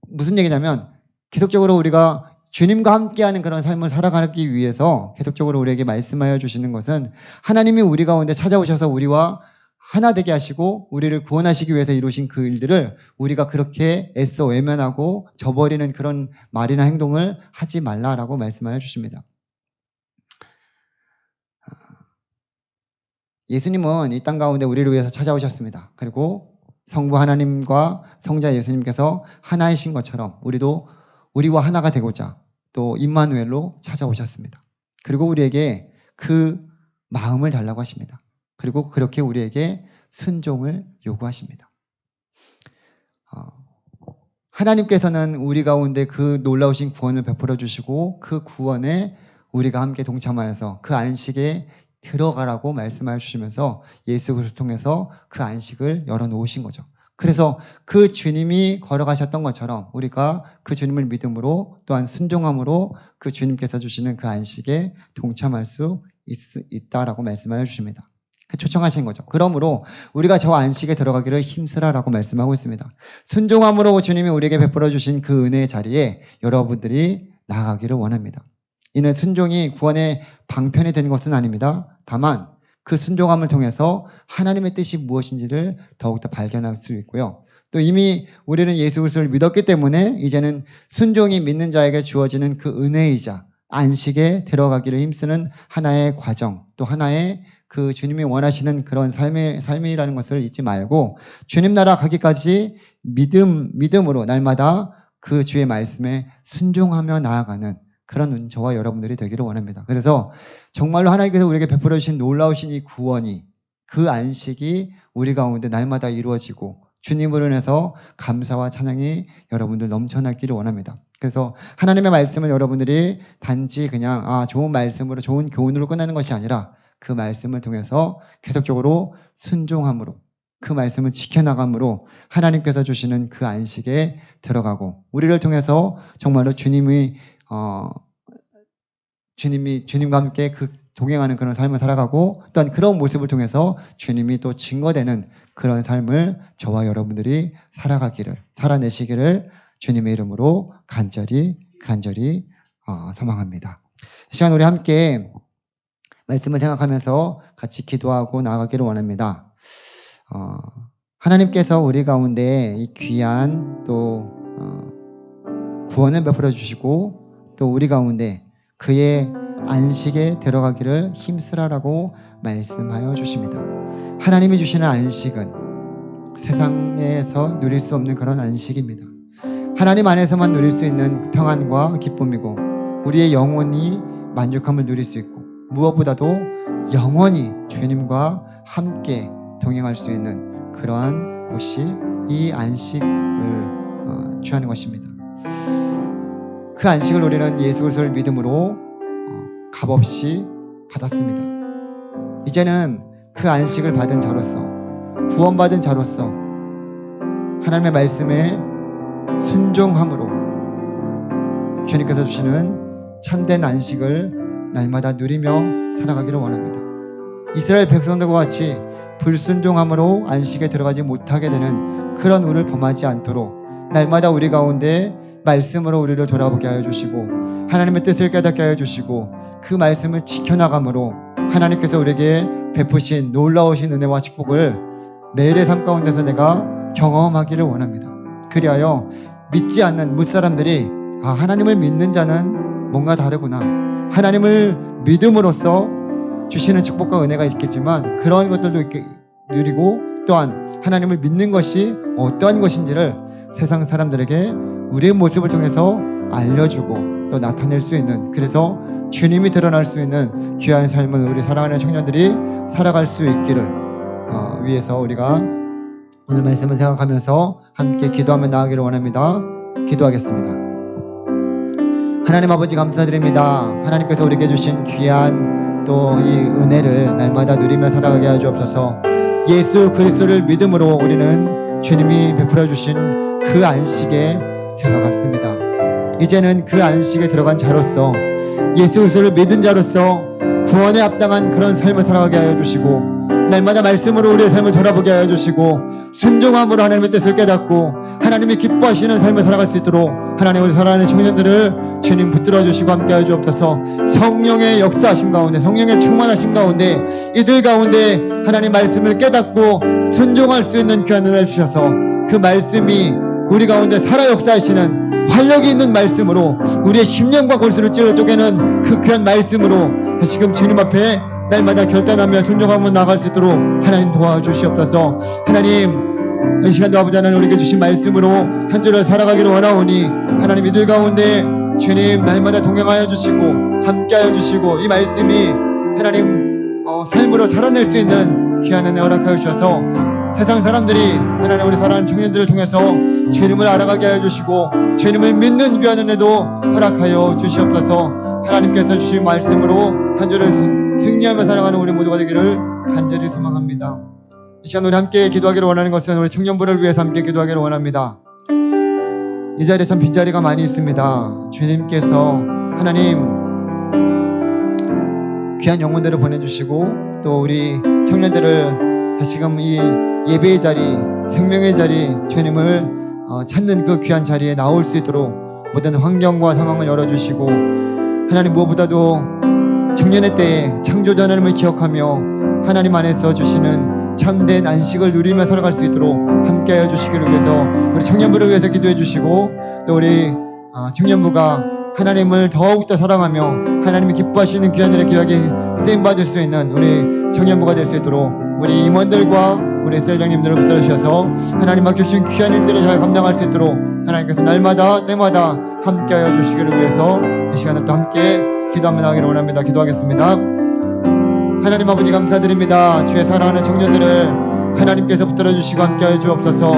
무슨 얘기냐면 계속적으로 우리가 주님과 함께하는 그런 삶을 살아가기 위해서 계속적으로 우리에게 말씀하여 주시는 것은 하나님이 우리 가운데 찾아오셔서 우리와 하나 되게 하시고 우리를 구원하시기 위해서 이루신 그 일들을 우리가 그렇게 애써 외면하고 저버리는 그런 말이나 행동을 하지 말라라고 말씀하여 주십니다. 예수님은 이 땅 가운데 우리를 위해서 찾아오셨습니다. 그리고 성부 하나님과 성자 예수님께서 하나이신 것처럼 우리도 우리와 하나가 되고자 또 임마누엘로 찾아오셨습니다. 그리고 우리에게 그 마음을 달라고 하십니다. 그리고 그렇게 우리에게 순종을 요구하십니다. 하나님께서는 우리 가운데 그 놀라우신 구원을 베풀어 주시고 그 구원에 우리가 함께 동참하여서 그 안식에 들어가라고 말씀하여 주시면서 예수 그리스도를 통해서 그 안식을 열어놓으신 거죠. 그래서 그 주님이 걸어가셨던 것처럼 우리가 그 주님을 믿음으로 또한 순종함으로 그 주님께서 주시는 그 안식에 동참할 수 있다라고 말씀하여 주십니다. 초청하신 거죠. 그러므로 우리가 저 안식에 들어가기를 힘쓰라라고 말씀하고 있습니다. 순종함으로 주님이 우리에게 베풀어 주신 그 은혜의 자리에 여러분들이 나아가기를 원합니다. 이는 순종이 구원의 방편이 되는 것은 아닙니다. 다만 그 순종함을 통해서 하나님의 뜻이 무엇인지를 더욱더 발견할 수 있고요. 또 이미 우리는 예수 그리스도를 믿었기 때문에 이제는 순종이 믿는 자에게 주어지는 그 은혜이자 안식에 들어가기를 힘쓰는 하나의 과정, 또 하나의 그 주님이 원하시는 그런 삶이라는 것을 잊지 말고 주님 나라 가기까지 믿음으로 날마다 그 주의 말씀에 순종하며 나아가는 그런 저와 여러분들이 되기를 원합니다. 그래서 정말로 하나님께서 우리에게 베풀어 주신 놀라우신 이 구원이 그 안식이 우리 가운데 날마다 이루어지고 주님으로 인해서 감사와 찬양이 여러분들 넘쳐나기를 원합니다. 그래서 하나님의 말씀을 여러분들이 단지 그냥 좋은 말씀으로 좋은 교훈으로 끝나는 것이 아니라 그 말씀을 통해서 계속적으로 순종함으로 그 말씀을 지켜나감으로 하나님께서 주시는 그 안식에 들어가고 우리를 통해서 정말로 주님과 함께 그 동행하는 그런 삶을 살아가고 또한 그런 모습을 통해서 주님이 또 증거되는 그런 삶을 저와 여러분들이 살아내시기를 주님의 이름으로 간절히 소망합니다. 이 시간 우리 함께 말씀을 생각하면서 같이 기도하고 나아가기를 원합니다. 하나님께서 우리 가운데 이 귀한 또 구원을 베풀어 주시고 또 우리 가운데 그의 안식에 들어가기를 힘쓰라라고 말씀하여 주십니다. 하나님이 주시는 안식은 세상에서 누릴 수 없는 그런 안식입니다. 하나님 안에서만 누릴 수 있는 평안과 기쁨이고 우리의 영혼이 만족함을 누릴 수 있고 무엇보다도 영원히 주님과 함께 동행할 수 있는 그러한 곳이 이 안식을 취하는 것입니다. 그 안식을 우리는 예수 그리스도를 믿음으로 값없이 받았습니다. 이제는 그 안식을 받은 자로서 구원받은 자로서 하나님의 말씀에 순종함으로 주님께서 주시는 참된 안식을 날마다 누리며 살아가기를 원합니다. 이스라엘 백성들과 같이 불순종함으로 안식에 들어가지 못하게 되는 그런 우를 범하지 않도록 날마다 우리 가운데 말씀으로 우리를 돌아보게 하여 주시고 하나님의 뜻을 깨닫게 하여 주시고 그 말씀을 지켜나감으로 하나님께서 우리에게 베푸신 놀라우신 은혜와 축복을 매일의 삶 가운데서 내가 경험하기를 원합니다. 그리하여 믿지 않는 무사람들이 하나님을 믿는 자는 뭔가 다르구나, 하나님을 믿음으로써 주시는 축복과 은혜가 있겠지만 그런 것들도 누리고 또한 하나님을 믿는 것이 어떠한 것인지를 세상 사람들에게 우리의 모습을 통해서 알려주고 또 나타낼 수 있는, 그래서 주님이 드러날 수 있는 귀한 삶을 우리 사랑하는 청년들이 살아갈 수 있기를 위해서 우리가 오늘 말씀을 생각하면서 함께 기도하며 나아가기를 원합니다. 기도하겠습니다. 하나님 아버지 감사드립니다. 하나님께서 우리에게 주신 귀한 또 이 은혜를 날마다 누리며 살아가게 하여 주옵소서. 예수 그리스도를 믿음으로 우리는 주님이 베풀어 주신 그 안식에 들어갔습니다. 이제는 그 안식에 들어간 자로서 예수 그리스도를 믿은 자로서 구원에 합당한 그런 삶을 살아가게 하여 주시고 날마다 말씀으로 우리의 삶을 돌아보게 하여 주시고 순종함으로 하나님의 뜻을 깨닫고 하나님이 기뻐하시는 삶을 살아갈 수 있도록 하나님 우리 사랑하는 청년들을 주님 붙들어 주시고 함께 하여 주옵소서. 성령의 역사하심 가운데, 성령의 충만하심 가운데 이들 가운데 하나님 말씀을 깨닫고 순종할 수 있는 귀한 은혜를 주셔서 그 말씀이 우리 가운데 살아 역사하시는 활력이 있는 말씀으로 우리의 심령과 골수를 찔러 쪼개는 그 귀한 말씀으로 다시금 주님 앞에 날마다 결단하며 순종하며 나아갈 수 있도록 하나님 도와주시옵소서. 하나님 이 시간도 아버지 하나님 우리에게 주신 말씀으로 한 주를 살아가기를 원하오니 하나님 이들 가운데 주님 날마다 동행하여 주시고 함께하여 주시고 이 말씀이 하나님 삶으로 살아낼 수 있는 귀한 은혜 허락하여 주셔서 세상 사람들이 하나님 우리 사랑하는 청년들을 통해서 주님을 알아가게 하여 주시고 주님을 믿는 귀한 은혜도 허락하여 주시옵소서. 하나님께서 주신 말씀으로 한 주를 승리하며 살아가는 우리 모두가 되기를 간절히 소망합니다. 이 시간 우리 함께 기도하기를 원하는 것은 우리 청년부를 위해서 함께 기도하기를 원합니다. 이 자리에 참 빈자리가 많이 있습니다. 주님께서 하나님 귀한 영혼들을 보내주시고 또 우리 청년들을 다시금 이 예배의 자리, 생명의 자리, 주님을 찾는 그 귀한 자리에 나올 수 있도록 모든 환경과 상황을 열어주시고 하나님 무엇보다도 청년의 때에 창조자 하나님을 기억하며 하나님 안에서 주시는 참된 안식을 누리며 살아갈 수 있도록 함께하여 주시기를 위해서 우리 청년부를 위해서 기도해 주시고 또 우리 청년부가 하나님을 더욱더 사랑하며 하나님이 기뻐하시는 귀한 일에 귀하게 쓰임받을 수 있는 우리 청년부가 될 수 있도록 우리 임원들과 우리 셀장님들을 붙들어 주셔서 하나님 맡겨주신 귀한 일들을 잘 감당할 수 있도록 하나님께서 날마다 때마다 함께하여 주시기를 위해서 이 시간에 또 함께 기도하며 나가기를 원합니다. 기도하겠습니다. 하나님 아버지 감사드립니다. 주의 사랑하는 청년들을 하나님께서 붙들어 주시고 함께하여 주옵소서.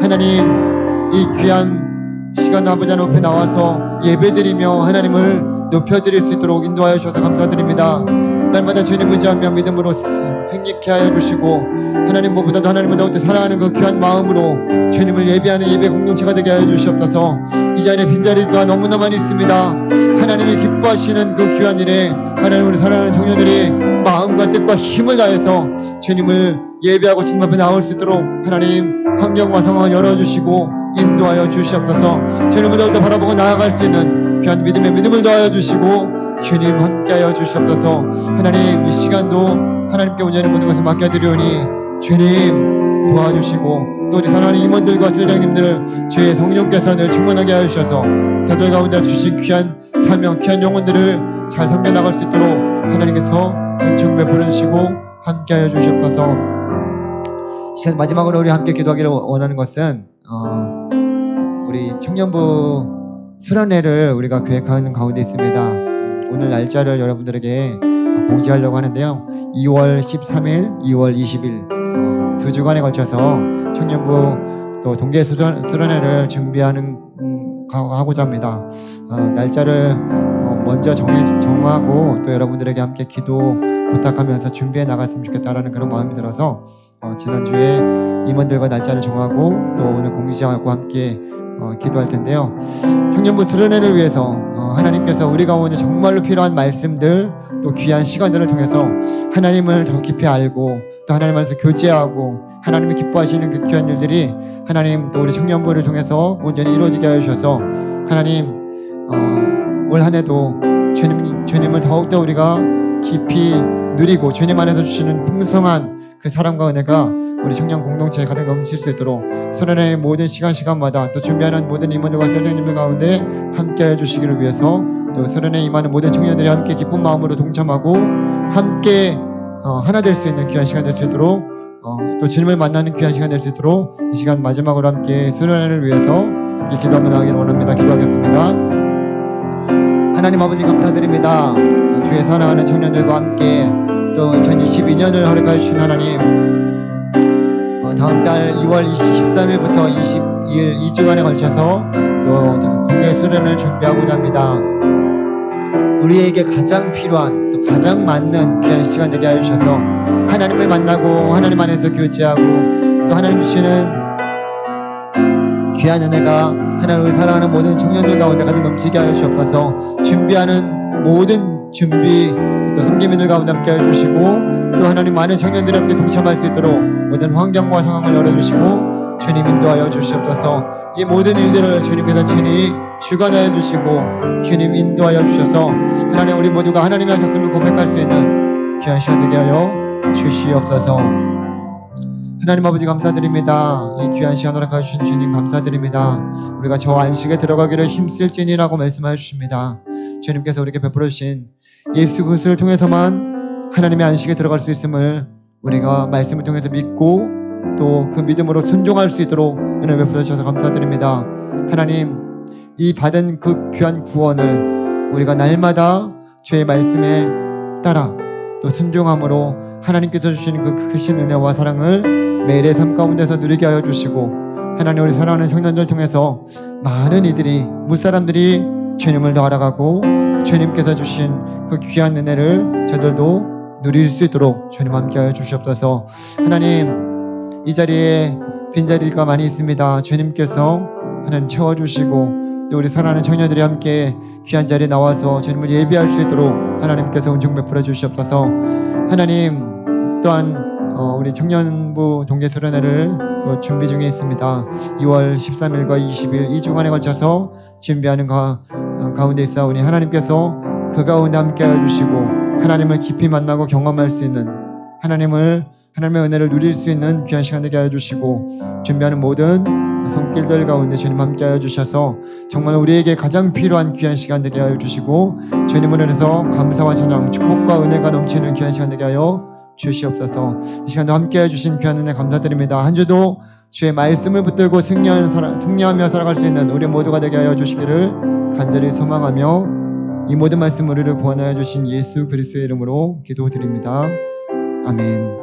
하나님 이 귀한 시간 아버지 하나님 앞에 나와서 예배드리며 하나님을 높여드릴 수 있도록 인도하여 주셔서 감사드립니다. 날마다 주님 의지하며 믿음으로 생기케 하여 주시고 하나님 무엇보다도 하나님을 더욱더 사랑하는 그 귀한 마음으로 주님을 예배하는 예배 공동체가 되게 하여 주시옵소서. 이 자리에 빈자리가 너무나 많이 있습니다. 하나님이 기뻐하시는 그 귀한 일에 하나님 우리 사랑하는 청년들이 마음과 뜻과 힘을 다해서 주님을 예배하고 주님 앞에 나올 수 있도록 하나님 환경과 상황을 열어주시고 인도하여 주시옵소서. 주님을 더욱더 바라보고 나아갈 수 있는 귀한 믿음의 믿음을 더하여 주시고 주님 함께하여 주시옵소서. 하나님 이 시간도 하나님께 온전히 모든 것을 맡겨드리오니 주님 도와주시고 또 우리 사랑하는 임원들과 실장님들 주의 성령께서 늘 충만하게 하여 주셔서 저들 가운데 주신 귀한 사명 귀한 영혼들을 잘 섬겨나갈 수 있도록 하나님께서 은총 베풀어 주시고 함께하여 주시옵소서. 시간 마지막으로 우리 함께 기도하기를 원하는 것은 우리 청년부 수련회를 우리가 계획하는 가운데 있습니다. 오늘 날짜를 여러분들에게 공지하려고 하는데요. 2월 13일, 2월 20일 두 주간에 걸쳐서 청년부 또 동계 수련회를 준비하는 하고자 합니다. 날짜를 먼저 정하고 또 여러분들에게 함께 기도 부탁하면서 준비해 나갔으면 좋겠다라는 그런 마음이 들어서 지난주에 임원들과 날짜를 정하고 또 오늘 공지하고 함께 기도할 텐데요. 청년부 수련회를 위해서 하나님께서 우리 가운데 정말로 필요한 말씀들 또 귀한 시간들을 통해서 하나님을 더 깊이 알고 또 하나님 안에서 교제하고 하나님이 기뻐하시는 그 귀한 일들이 하나님 또 우리 청년부를 통해서 온전히 이루어지게 하여 주셔서 하나님 올 한 해도 주님을 더욱더 우리가 깊이 누리고 주님 안에서 주시는 풍성한 그 사랑과 은혜가 우리 청년 공동체에 가득 넘칠 수 있도록 수련회의 모든 시간마다 또 준비하는 모든 임원들과 선생님들 가운데 함께 해주시기를 위해서 또 수련회에 임하는 모든 청년들이 함께 기쁜 마음으로 동참하고 함께 하나 될 수 있는 귀한 시간 될 수 있도록 또 주님을 만나는 귀한 시간 될 수 있도록 이 시간 마지막으로 함께 수련회를 위해서 함께 기도 한번 하기를 원합니다. 기도하겠습니다. 하나님 아버지 감사드립니다. 주에 살아가는 청년들과 함께 또 2022년을 허락하여 주신 하나님, 다음 달 2월 13일부터 22일 2주간에 걸쳐서 또 동계 수련을 준비하고자 합니다. 우리에게 가장 필요한 또 가장 맞는 귀한 시간 되게 하여 주셔서 하나님을 만나고 하나님 안에서 교제하고 또 하나님 주시는 귀한 은혜가 하나님을 사랑하는 모든 청년들 가운데 가득 넘치게 하여 주옵소서. 준비하는 모든 준비 또 섬김인들 가운데 함께 해주시고 또 하나님 많은 청년들이 함께 동참할 수 있도록 모든 환경과 상황을 열어주시고 주님 인도하여 주시옵소서. 이 모든 일들을 주님께서 친히 주관하여 주시고 주님 인도하여 주셔서 하나님 우리 모두가 하나님이 하셨음을 고백할 수 있는 귀한 시간 되게 하여 주시옵소서. 하나님 아버지 감사드립니다. 이 귀한 시간 허락하여 주신 주님 감사드립니다. 우리가 저 안식에 들어가기를 힘쓸지니라고 말씀하여 주십니다. 주님께서 우리에게 베풀어 주신 예수 그리스도를 통해서만 하나님의 안식에 들어갈 수 있음을 우리가 말씀을 통해서 믿고 또 그 믿음으로 순종할 수 있도록 은혜 베풀어 주셔서 감사드립니다. 하나님 이 받은 그 귀한 구원을 우리가 날마다 주의 말씀에 따라 또 순종함으로 하나님께서 주신 그 크신 은혜와 사랑을 매일의 삶 가운데서 누리게 하여 주시고 하나님 우리 사랑하는 청년들 통해서 많은 이들이 무사람들이 주님을 더 알아가고 주님께서 주신 그 귀한 은혜를 저들도 누릴 수 있도록 주님 함께 하여 주시옵소서. 하나님 이 자리에 빈자리가 많이 있습니다. 주님께서 하나님 채워주시고 또 우리 사랑하는 청년들이 함께 귀한 자리에 나와서 주님을 예비할 수 있도록 하나님께서 은총 베풀어 주시옵소서. 하나님 또한 우리 청년부 동계수련회를 준비 중에 있습니다. 2월 13일과 20일 2주간에 걸쳐서 준비하는 가운데 있사오니 하나님께서 그 가운데 함께 해주시고 하나님을 깊이 만나고 경험할 수 있는 하나님의 은혜를 누릴 수 있는 귀한 시간 되게 해주시고 준비하는 모든 손길들 가운데 주님 함께 해주셔서 정말 우리에게 가장 필요한 귀한 시간 되게 해주시고 주님을 인해서 감사와 찬양 축복과 은혜가 넘치는 귀한 시간 되게 하여 주시옵소서. 이 시간도 함께 해주신 귀한 은혜 감사드립니다. 한 주도 주의 말씀을 붙들고 승리하며 살아갈 수 있는 우리 모두가 되게 하여 주시기를 간절히 소망하며 이 모든 말씀 우리를 구원하여 주신 예수 그리스도의 이름으로 기도드립니다. 아멘.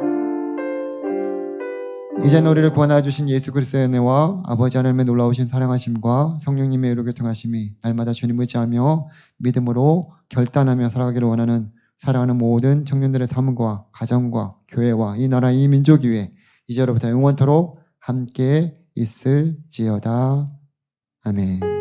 이제는 우리를 구원하여 주신 예수 그리스도의 은혜와 아버지 하나님의 놀라우신 사랑하심과 성령님의 의로 교통하심이 날마다 주님 의지하며 믿음으로 결단하며 살아가기를 원하는 사랑하는 모든 청년들의 삶과 가정과 교회와 이 나라 이 민족 위에 이제로부터 영원토록 함께 있을지어다. 아멘.